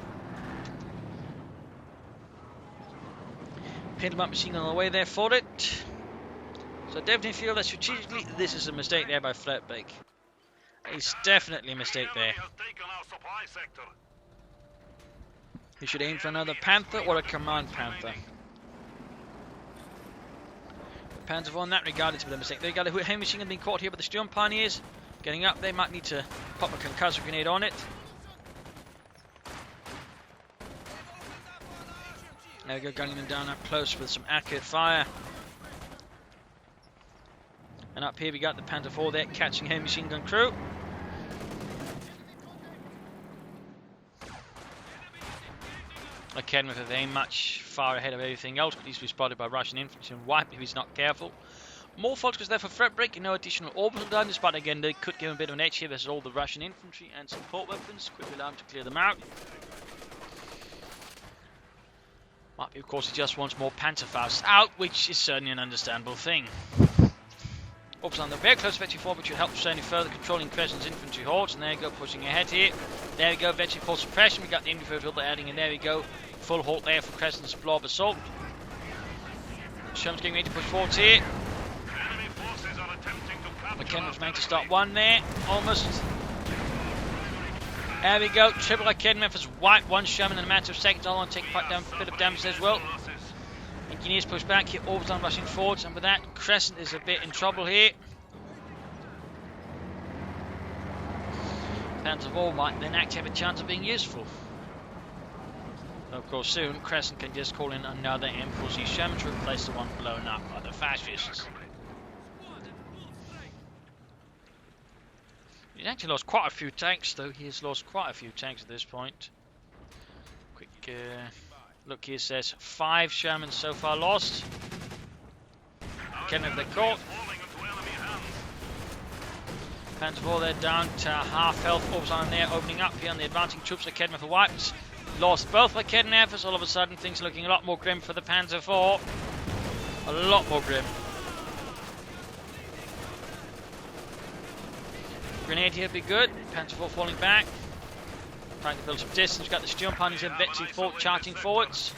Pindlemark machine gun on the way there for it. So I definitely feel that strategically this is a mistake there by Fredbrik. It's definitely a mistake there. He should aim for another Panther or a Command Panther. The Panther 4 in that regard is a bit of a mistake. There you go, the heavy machine gun being caught here by the Sturm Pioneers. Getting up, they might need to pop a concussive grenade on it. There we go, gunning them down up close with some accurate fire. And up here we got the Panther 4 there, catching heavy machine gun crew. Again, with a very much far ahead of everything else, but he's to be spotted by Russian infantry and wiped if he's not careful. More focus there for Fredbrik, no additional orbital damage, but again they could give him a bit of an edge here versus all the Russian infantry and support weapons. Quickly allow him to clear them out. Might be, of course, he just wants more Pantherfaust out, which is certainly an understandable thing. Oops, on the very close Vetri 4, which will help certainly further controlling Crescent's infantry hordes. And there you go, pushing ahead here. There we go, Vetri 4 suppression. We got the infantry filter adding, and there we go, full halt there for Crescent's blob assault. Sherman's getting ready to push forward here. McKenna's managed to start one there, almost. There we go, triple Kenmare has wiped one Sherman in a matter of seconds. I'll take quite a bit of damage as well. Engineers push back here, orbits on rushing forwards, and with that, Crescent is a bit in trouble here. Panther 4 might then actually have a chance of being useful. Of course, soon Crescent can just call in another M4C Sherman to replace the one blown up by the fascists. He's actually lost quite a few tanks, though. He has lost quite a few tanks at this point. Quick look here says 5 Shermans so far lost. Again, if they're caught. Panther 4 they're down to half health. Orbs on there, opening up here on the advancing troops. The Kenmare for wipes. Lost both the Kenmare. All of a sudden, things are looking a lot more grim for the Panther 4. A lot more grim. Grenade here would be good. Panther 4 falling back. Trying to build some distance. We've got the Sturm Pioneers in Vetri 4 charging forwards.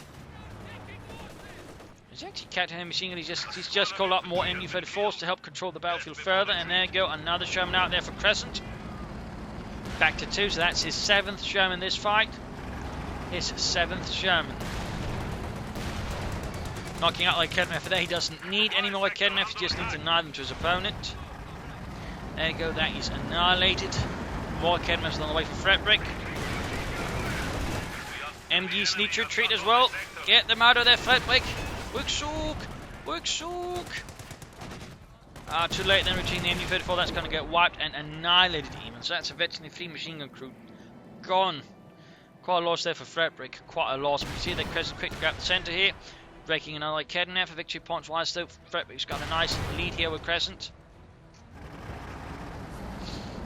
He's actually captured a machine gun. He's just called up more MU-34s to help control the battlefield further. And there you go, another Sherman out there for Crescent. Back to 2, so that's his 7th Sherman this fight. His 7th Sherman. Knocking out like Kenmare for there. He doesn't need any more Kenmare. He just needs to deny them to his opponent. There you go, that is annihilated. More Kenmares on the way for Fredbrik. MDs need to retreat as well. Get them out of there, Fredbrik. Worksook! Worksook! Too late then, retreating the MD-34. That's going to get wiped and annihilated even. So that's a veteran 3 machine gun crew gone. Quite a loss there for Fredbrik. Quite a loss. We see that Crescent quick grab the centre here. Breaking another Kenmare for victory points wise though. Fredbrik's got a nice lead here with Crescent.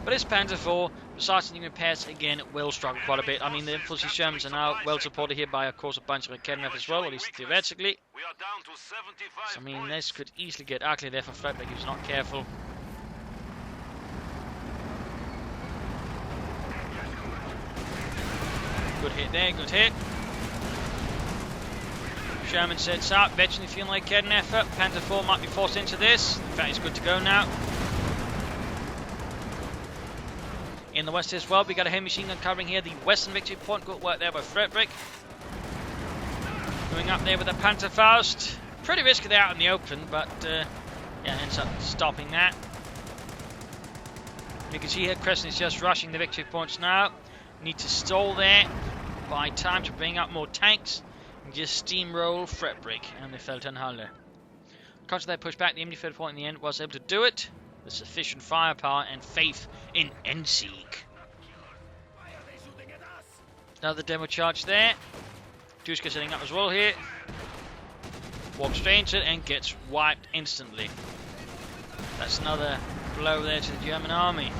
But this Panther IV, besides the repairs, again, will struggle quite a bit. I mean, the infantry Shermans are now well supported here by, of course, a bunch of Academy as well, at least theoretically. We are down to 75 So, I mean, points. this could easily get ugly there for Fredbrik if he's not careful. Good hit there, good hit. Sherman sets up, veteran feeling like an effort. Panther IV might be forced into this. In fact, he's good to go now. In the west as well, we got a heavy machine gun covering here the western victory point. Good work there by Fredbrik. Going up there with a Panther Faust. Pretty risky there out in the open, but yeah, ends up stopping that. You can see here Crescent is just rushing the victory points now. Need to stall there, buy time to bring up more tanks, and just steamroll Fredbrik and the Feldherrnhalle. Because they pushed back, the MD-30 point in the end was able to do it with sufficient firepower and faith in Endsieg. Another demo charge there. Duska setting up as well here. Walks straight into it and gets wiped instantly. That's another blow there to the German army.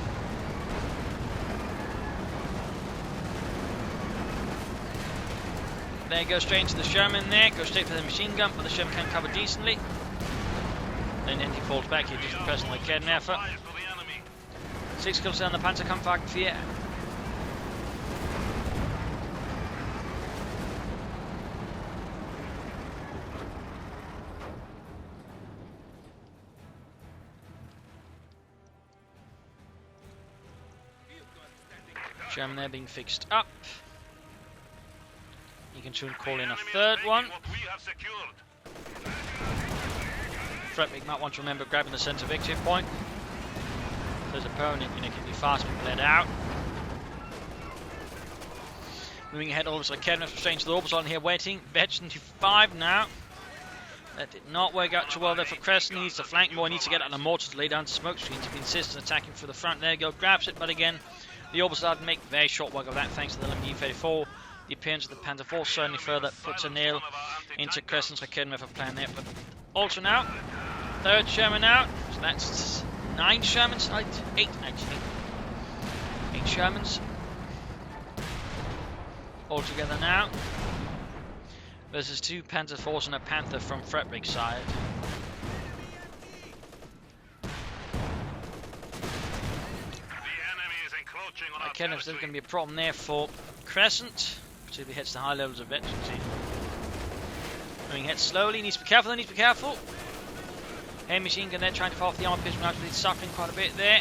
There goes straight into the Sherman there, goes straight for the machine gun, but the Sherman can cover decently. Then he falls back here, just a personal Academy effort. 6 kills down the Panther Kampfwagen 4. Sherman there being fixed up. You can soon call in a third one. Fredbrik might want to remember grabbing the centre victory point. His opponent, can be fast and bled out. Moving ahead, all of a sudden, Kevin restrained to the orbital here, waiting. Veteran to 5 now. That did not work out too well there for Crescent. He needs to flank more. He needs to get on the mortar to lay down smoke screens. If he insists on attacking for the front, there you go, grabs it. But again, the orbital didn't make very short work of that thanks to the MD-34. The appearance of the Panther IV certainly further puts a nail into Crescent's Academy for plan there. But also now, third Sherman out. So that's 9 Shermans, 8 actually. 8 Shermans. All together now. Versus 2 Panther IVs and a Panther from Fredbrik's side. Again, there's still going to be a problem there for Crescent. Particularly hits the high levels of veterancy. Moving ahead slowly, needs to be careful, needs to be careful. Heavy machine gun there trying to fall off the armor pierce, but actually suffering quite a bit there.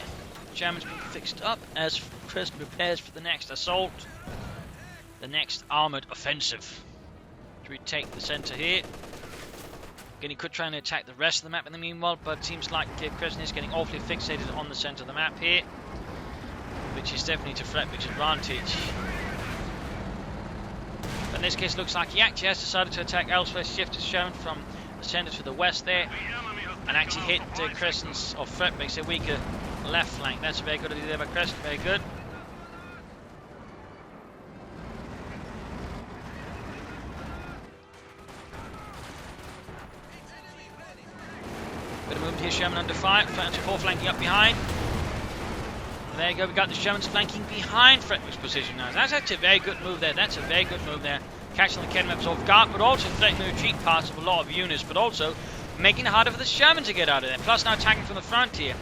Sherman's been fixed up as Crescent prepares for the next assault. The next armoured offensive. To retake the centre here. Again, he could try and attack the rest of the map in the meanwhile, but it seems like Crescent is getting awfully fixated on the centre of the map here. Which is definitely to Fredbrik's advantage. But in this case, it looks like he actually has decided to attack elsewhere. Shift is shown from the centre to the west there. And actually hit Crescent's, or Fredbrik's, weaker left flank. That's a very good idea there by Crescent, very good. Bit of movement here, Sherman under fire. Panther IV flanking up behind. And there you go, we got the Shermans flanking behind Fredbrik's position now. That's actually a very good move there. That's a very good move there. Catching the Academy off guard, but also threatening the retreat parts of a lot of units, but also making it harder for the Sherman to get out of there. Plus now attacking from the front here.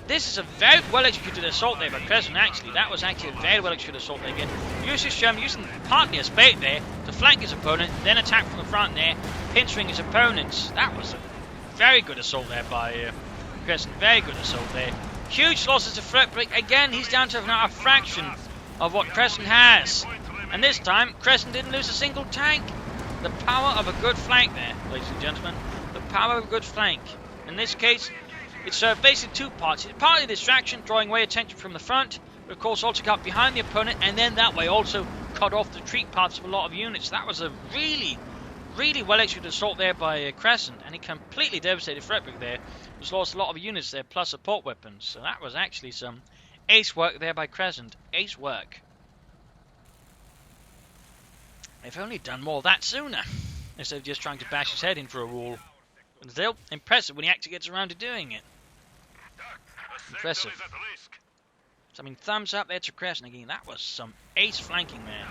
This is a very well executed assault there by Crescent actually. That was actually a very well executed assault there again. Using Sherman, using partly as bait there to flank his opponent, then attack from the front there, pinching his opponents. That was a very good assault there by Crescent. Very good assault there. Huge losses to Fredbrik. Again, he's down to now a fraction of what Crescent has. And this time, Crescent didn't lose a single tank. The power of a good flank there, ladies and gentlemen. The power of a good flank. In this case, it's basically 2 parts. It's partly distraction, drawing away attention from the front, but of course also got behind the opponent, and then that way also cut off the retreat parts of a lot of units. That was a really, really well executed assault there by Crescent, and he completely devastated Fredbrik there. Just lost a lot of units there, plus support weapons. So that was actually some ace work there by Crescent. Ace work. They've only done more of that sooner, instead of just trying to bash his head in for a wall. But still, impressive when he actually gets around to doing it. Impressive. So, I mean, thumbs up there to Crescent again. That was some ace flanking there.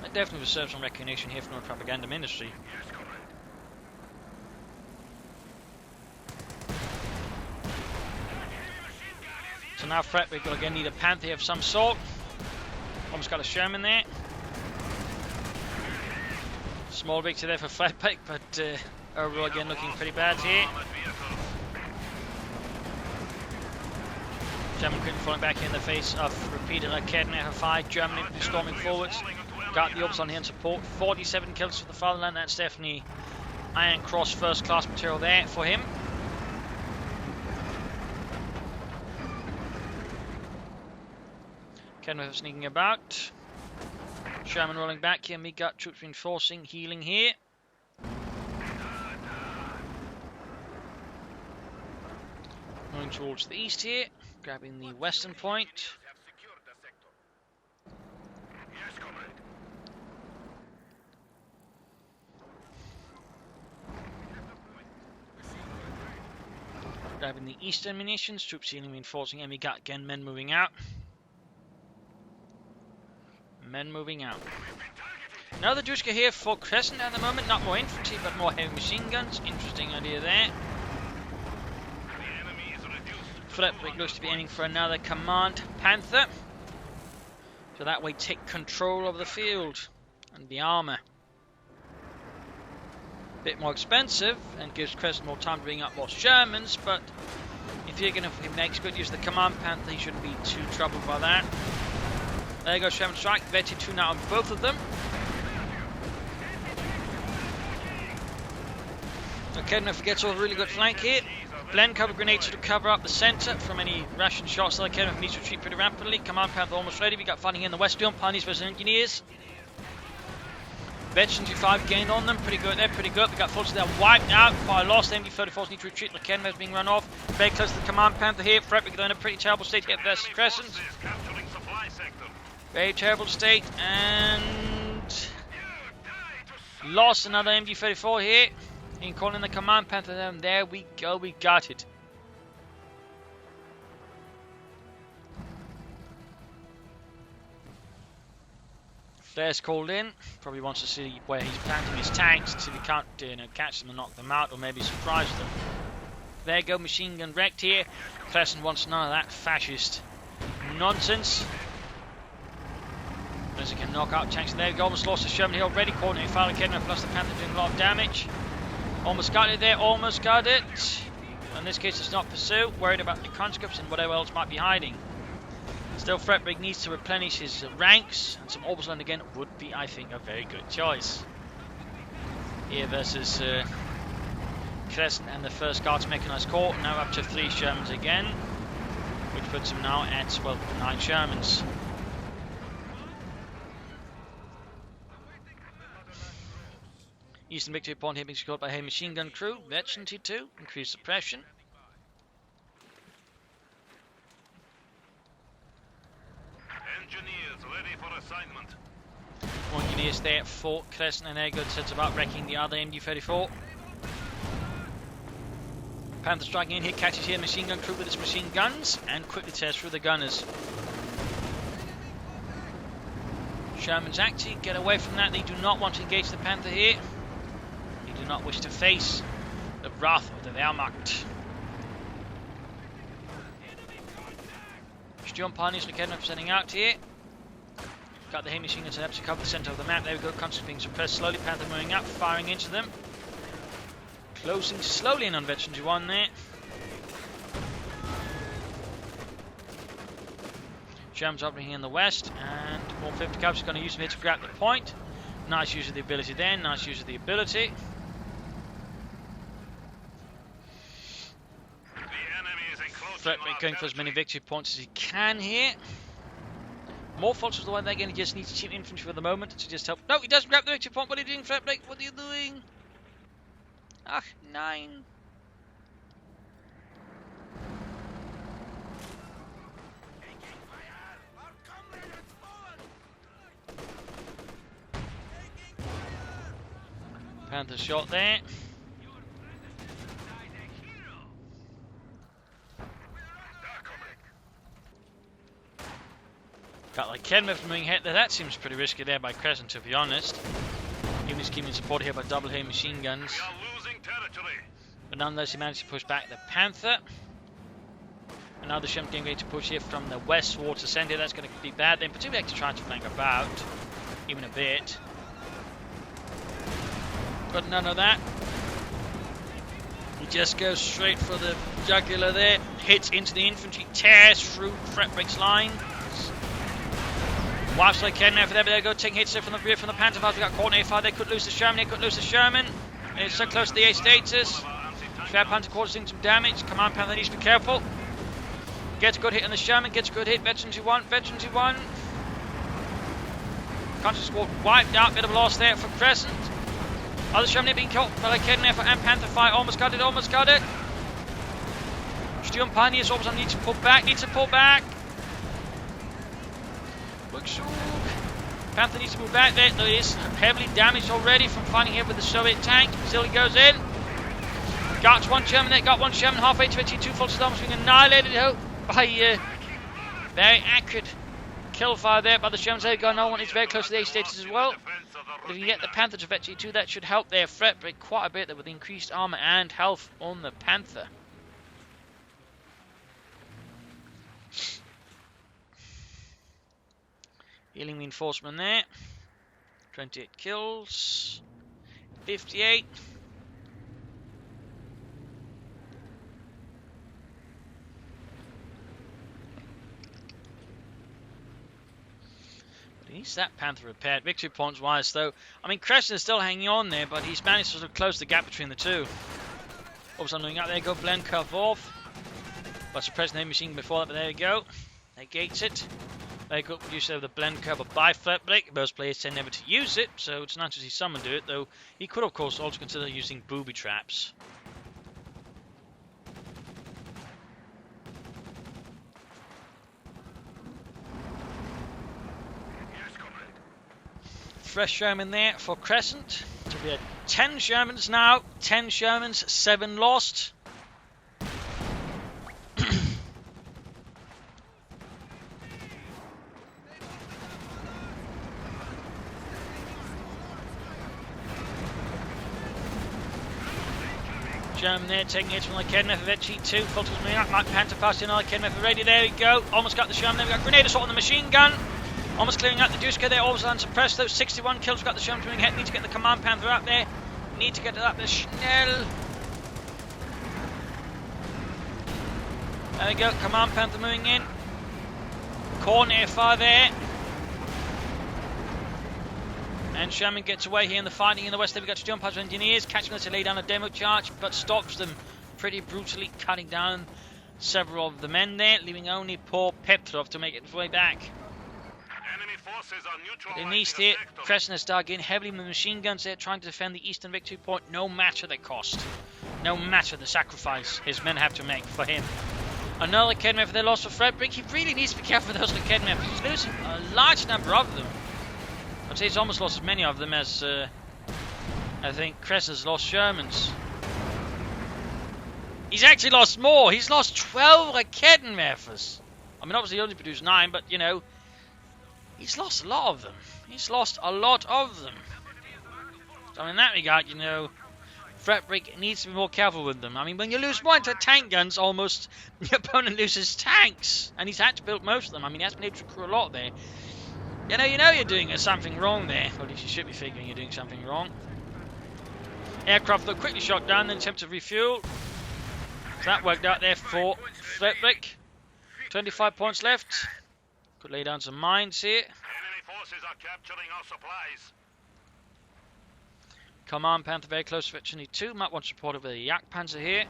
That definitely deserves some recognition here from the propaganda ministry. So now Fredbrik will again need a Panther of some sort. Almost got a Sherman there. Small victory there for Fredbrik, but overall again looking pretty bad here. Sherman quickly falling back in the face of repeated Arcadia fire. Germany storming forwards. Got the Alps on here in support. 47 kills for the fatherland. That's definitely Iron Cross first class material there for him. Kenworth sneaking about. Sherman rolling back here. Midgut troops reinforcing, healing here. Moving towards the east here, grabbing the western point. Grabbing the eastern munitions, troops healing, reinforcing, and we got again men moving out. Men moving out. Another Druska here for Crescent at the moment, not more infantry but more heavy machine guns. Interesting idea there. Fredbrik looks to be aiming for another command Panther. So that way take control of the field and the armour. Bit more expensive and gives Crescent more time to bring up more Shermans, but if you're going to make good use of the command Panther, you shouldn't be too troubled by that. There you go, Sherman strike. Vetted 2 now on both of them. Okay, don't forget a really good flank here. Blend cover grenades to cover up the centre from any Russian shots. So okay, needs to retreat pretty rapidly. Command Panther almost ready. We got fighting in the west beyond Pioneers versus Engineers. Veterans 5 gained on them. Pretty good there, pretty good. We got forces there wiped out. Quite a loss. The MD-34s need to retreat. The Kenworth is being run off. Very close to the Command Panther here. Fredbrik in a pretty terrible state to get versus Crescent. Very terrible state. And lost another MD-34 here. In calling the Command Panther down. There we go. We got it. Flares called in. Probably wants to see where he's planting his tanks to see if he can't catch them and knock them out, or maybe surprise them. There you go, machine gun wrecked here. Crescent wants none of that fascist nonsense. As he can knock out tanks. There we go, almost lost the Sherman here already. Coordinated fire again, plus the Panther doing a lot of damage. Almost got it there, almost got it. In this case, it's not pursue. Worried about the conscripts and whatever else might be hiding. Still, Fredbrik needs to replenish his ranks, and some Oberland again would be, I think, a very good choice. Here versus Crescent and the 1st Guards Mechanized Corps, now up to 3 Shermans again, which puts him now at, well, 9 Shermans. Eastern victory point here being scored by heavy machine gun crew, Veteran T2, increased suppression. Engineers ready for assignment. More engineers there for Crescent, and they're good sets about wrecking the other MD-34. Panther striking in here, catches here machine gun crew with its machine guns, and quickly tears through the gunners. Sherman's active, get away from that. They do not want to engage the Panther here. They do not wish to face the wrath of the Wehrmacht. Sturm Pioneers are setting out here. Got the heavy machine guns to cover the centre of the map. There we go, constant being suppressed slowly. Panther moving up, firing into them. Closing slowly in on Veteran 1 there. Sherman's operating in the west, and more 50 Cubs is going to use them here to grab the point. Nice use of the ability there, nice use of the ability. Fredbrik going for as many victory points as he can here. More faults is the one they're going to just need to cheat infantry for the moment to just help. No, he doesn't grab the victory point. What are you doing, Fredbrik? What are you doing? Ah, 9. Panther shot there. Got like Kenmeth moving ahead there. That seems pretty risky there by Crescent, to be honest. Even he's keeping support here by double heavy machine guns. We are losing territory. But nonetheless, he managed to push back the Panther. And now the Sherman getting ready to push here from the west towards the centre. That's going to be bad then, particularly actually trying to flank about, even a bit. But none of that. He just goes straight for the jugular there, hits into the infantry, tears through Fredbrik's line. Wipes like Kenmeth there, but they go taking hits there from the rear from the Panther. We've got caught in A5, they could lose the Sherman, And it's so close to the A status. Fair Panther causing some damage. Command Panther needs to be careful. Gets a good hit on the Sherman, gets a good hit. Veterans who won. Country squad wiped out, bit of a loss there for Crescent. Other Sherman being killed by Kenmeth and Panther fight. Almost got it. Stuart Pioneers almost needs to pull back. Panther needs to move back there. It is heavily damaged already from fighting here with the Soviet tank. Still he goes in. Got one Sherman there, halfway to 22 full almost being annihilated by very accurate kill fire there by the Shermans. There you go, no one is very close to the A status as well. But if you get the Panther to VT2, that should help their Fredbrik quite a bit there with increased armor and health on the Panther. Healing reinforcement there. 28 kills. 58. But he's that Panther repaired. Victory points wise though. I mean, Crescent is still hanging on there, but he's managed to sort of close the gap between the two. All of a sudden moving out there, go blend curve off. But suppressing the machine before that, but there you go. Negates it. Very good use of the blend cover by Fredbrik. Most players tend never to use it, so it's nice to see someone do it, though he could of course also consider using booby traps. Fresh Sherman there for Crescent. So we had 10 Shermans now, 10 Shermans, 7 lost. Sherman there taking hits from like Kenmeth of HE2. Filters moving up, Mike Panther passed in, like Kenmeth ready. There we go. Almost got the Sherman there. We got grenade assault on the machine gun. Almost clearing out the Duska there. All of a sudden suppressed those 61 kills. We've got the Sherman moving ahead. Need to get the Command Panther up there. Need to get it up there. Schnell. There we go. Command Panther moving in. Corner fire there. And Sherman gets away here in the fighting in the west. There we got Stuart Pioneers engineers catching us to lay down a demo charge, but stops them pretty brutally, cutting down several of the men there, leaving only poor Petrov to make it his way back. Enemy forces are neutralized In the east here, Crescent has dug in heavily with machine guns there, trying to defend the eastern victory point, no matter the cost, no matter the sacrifice his men have to make for him. Another Kenmeth for their loss for Fredbrik. He really needs to be careful with those Kenmeth. He's losing a large number of them. I'd say he's almost lost as many of them as I think Crescent's lost Shermans. He's actually lost more. He's lost 12 Kenmethers. I mean, obviously he only produced 9, but you know, he's lost a lot of them. He's lost a lot of them. So in that regard, you know, Fredbrik needs to be more careful with them. I mean, when you lose more into tank guns, almost your opponent loses tanks, and he's had to build most of them. I mean, he has been able to recruit a lot there. You know you're doing something wrong there. Or at least you should be figuring you're doing something wrong. Aircraft though quickly shot down, then attempt to refuel. So that worked out there for Fredbrik. 25 points left. Could lay down some mines here. Enemy forces are capturing our supplies. Command Panther very close to Veteran 2. Might want support over the Yak Panzer here.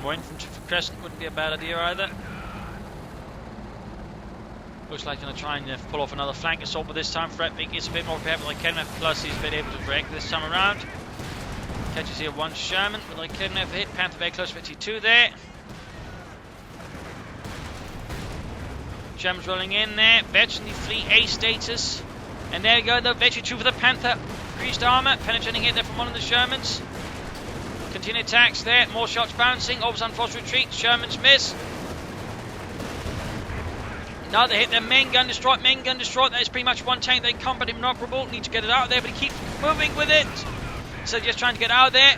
More infantry for Crescent wouldn't be a bad idea either. Looks like going to try and pull off another flank assault, but this time Fredbrik is a bit more prepared like Kenmeth, plus he's been able to break this time around. Catches here one Sherman with like Kenmeth hit. Panther very close to T2 there. Sherman's rolling in there. Veteran 3 A status. And there you go, the Veteran 2 for the Panther. Increased armor, penetrating hit there from one of the Shermans. Continued attacks there, more shots bouncing. All of a sudden forced retreat. Shermans miss. Now they hit their main gun destroyed. Main gun destroyed. That is pretty much one tank. They combat inoperable. Need to get it out of there, but he keeps moving with it. So just trying to get out of there.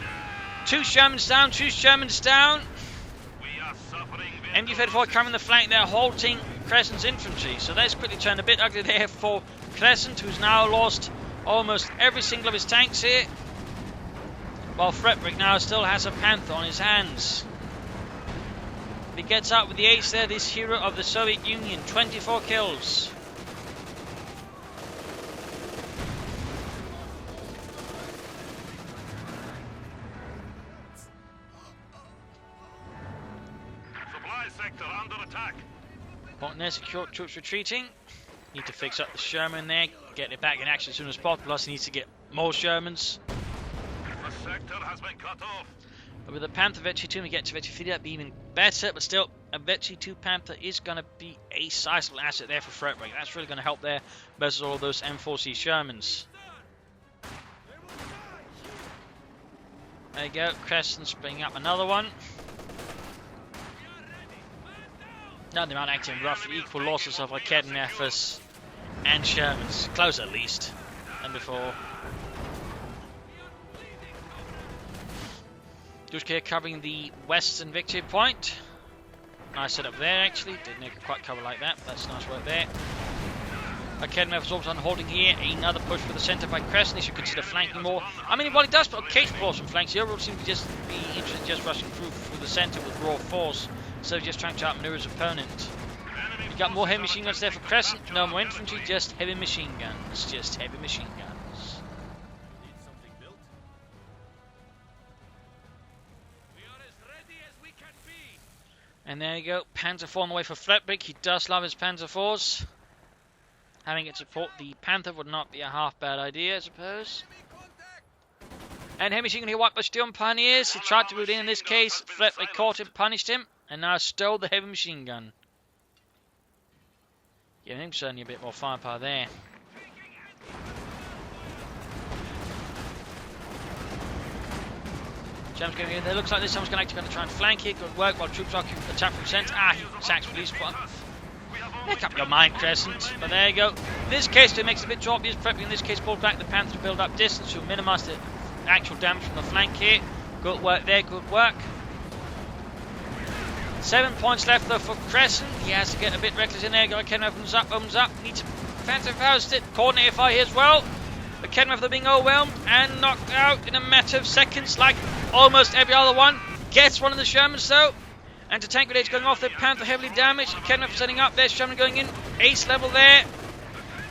2 Shermans down. 2 Shermans down. MG-34 covering the flank there, halting Crescent's infantry. So that's quickly turned a bit ugly there for Crescent, who's now lost almost every single of his tanks here. While Fredbrik now still has a Panther on his hands. He gets out with the ace there, this hero of the Soviet Union. 24 kills. Supply sector under attack. Point there, secure troops retreating. Need to fix up the Sherman there, get it back in action as soon as possible. Plus he needs to get more Shermans. The sector has been cut off. But with the Panther Vetchi 2, we get to Vetchi 3, that'd be even better. But still, a Vetchi 2 Panther is going to be a sizable asset there for Fredbrik. That's really going to help there versus all those M4C Shermans. There you go, Crescent's bringing up another one. Now they might act in roughly equal losses of Akademefers and Shermans. Close at least than before. Dushka covering the western victory point. Nice setup there actually. Didn't quite cover like that, but that's nice work there. Akademefers also on holding here. Another push for the centre by Crescent. He should consider flanking more. I mean, while he does put occasional force from flanks, he overall seems to just be interested in just rushing through the centre with raw force. So just trying to outmaneuver his opponent. We've got more heavy machine guns there for Crescent. No more infantry, just heavy machine guns. Just heavy machine guns. And there you go. Panther 4 on the way for Fredbrik. He does love his Panther 4s. Having it support the Panther would not be a half bad idea, I suppose. And heavy machine gun here wiped by Steel Pioneers. He tried to move in this case. Fredbrik caught him, punished him. And now stole the heavy machine gun. Giving him certainly a bit more firepower there. Jam's going in there. Looks like this someone's going to try and flank here. Good work while troops are attack from centre. He attacks release one. Make up your mind, Crescent. But there you go. In this case, it makes it a bit too obvious. Prepping in this case, pulled back the Panther to build up distance to minimise the actual damage from the flank here. Good work there. Good work. 7 points left though for Crescent. He has to get a bit reckless in there. Ken opens up. Needs to Panther faust it. Coordinated fire here as well. But Ken after being overwhelmed and knocked out in a matter of seconds, like almost every other one. Gets one of the Shermans though. Anti-tank grenades going off there. Panther heavily damaged. Ken setting up there. Sherman going in. Ace level there.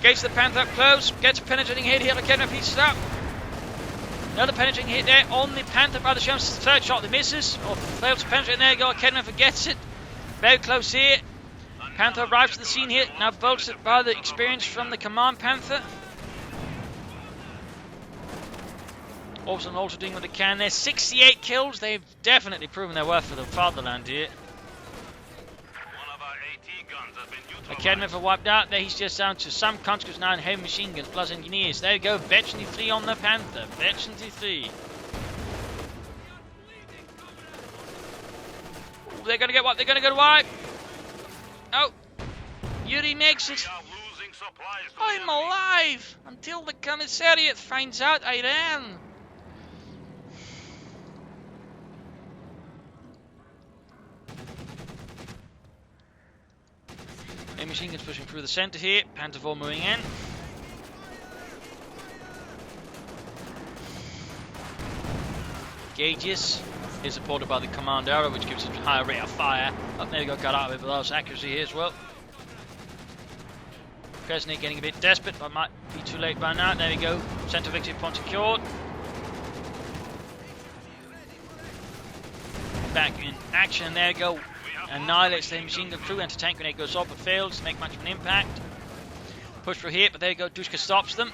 Gets the Panther up close. Gets a penetrating hit here. Ken pieces up. Another penetrating hit there on the Panther by the Sherman's third shot that misses, or fails to penetrate. There you go, Akademefers gets it. Very close here. Panther arrives to the scene here, now bolstered by the experience from the Command Panther. Also doing what they can there. 68 kills, they've definitely proven their worth for the fatherland here. Akademefers wiped out there, he's just down to some conscripts now in heavy machine guns plus engineers. There you go, Vetchi 3 on the Panther. Vetchi 3. Ooh, they're gonna get what? They're gonna go to wipe. Oh, Yuri makes it. I'm alive until the commissariat finds out I ran. A machine guns pushing through the centre here. Panther 4 moving in. Gauges is supported by the command arrow, which gives us a higher rate of fire. Up there, got out of it with less accuracy here as well. Crescent getting a bit desperate, but might be too late by now. There we go. Centre victory point secured. Back in action. There we go. Annihilates the machine gun crew. Anti-tank grenade goes off but fails to make much of an impact. Push through here, but there you go. Dushka stops them.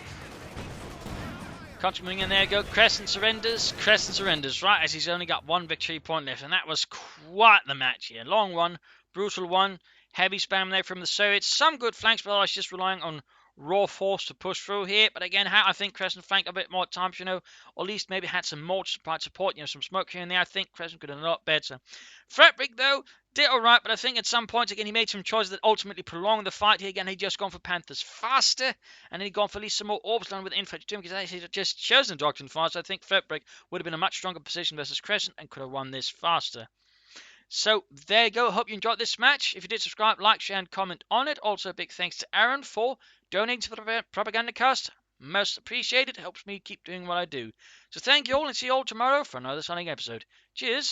Contra moving in, there you go. Crescent surrenders. Crescent surrenders, right as he's only got one victory point left. And that was quite the match here. Long one, brutal one. Heavy spam there from the Soviets. Some good flanks, but otherwise just relying on raw force to push through here. But again, I think Crescent flanked a bit more at times, or at least maybe had some more support, some smoke here and there. I think Crescent could have done a lot better. Fredbrik, though, did alright, but I think at some points, again, he made some choices that ultimately prolonged the fight. Here again, he'd just gone for Panthers faster, and then he'd gone for at least some more orbs line with infantry too, because actually he'd just chosen Doctrine fast. I think Fredbrik would have been a much stronger position versus Crescent and could have won this faster. So there you go. Hope you enjoyed this match. If you did, subscribe, like, share, and comment on it. Also, a big thanks to Aaron for donating to the Propagandacast. Most appreciated. Helps me keep doing what I do. So thank you all, and see you all tomorrow for another Sonic episode. Cheers.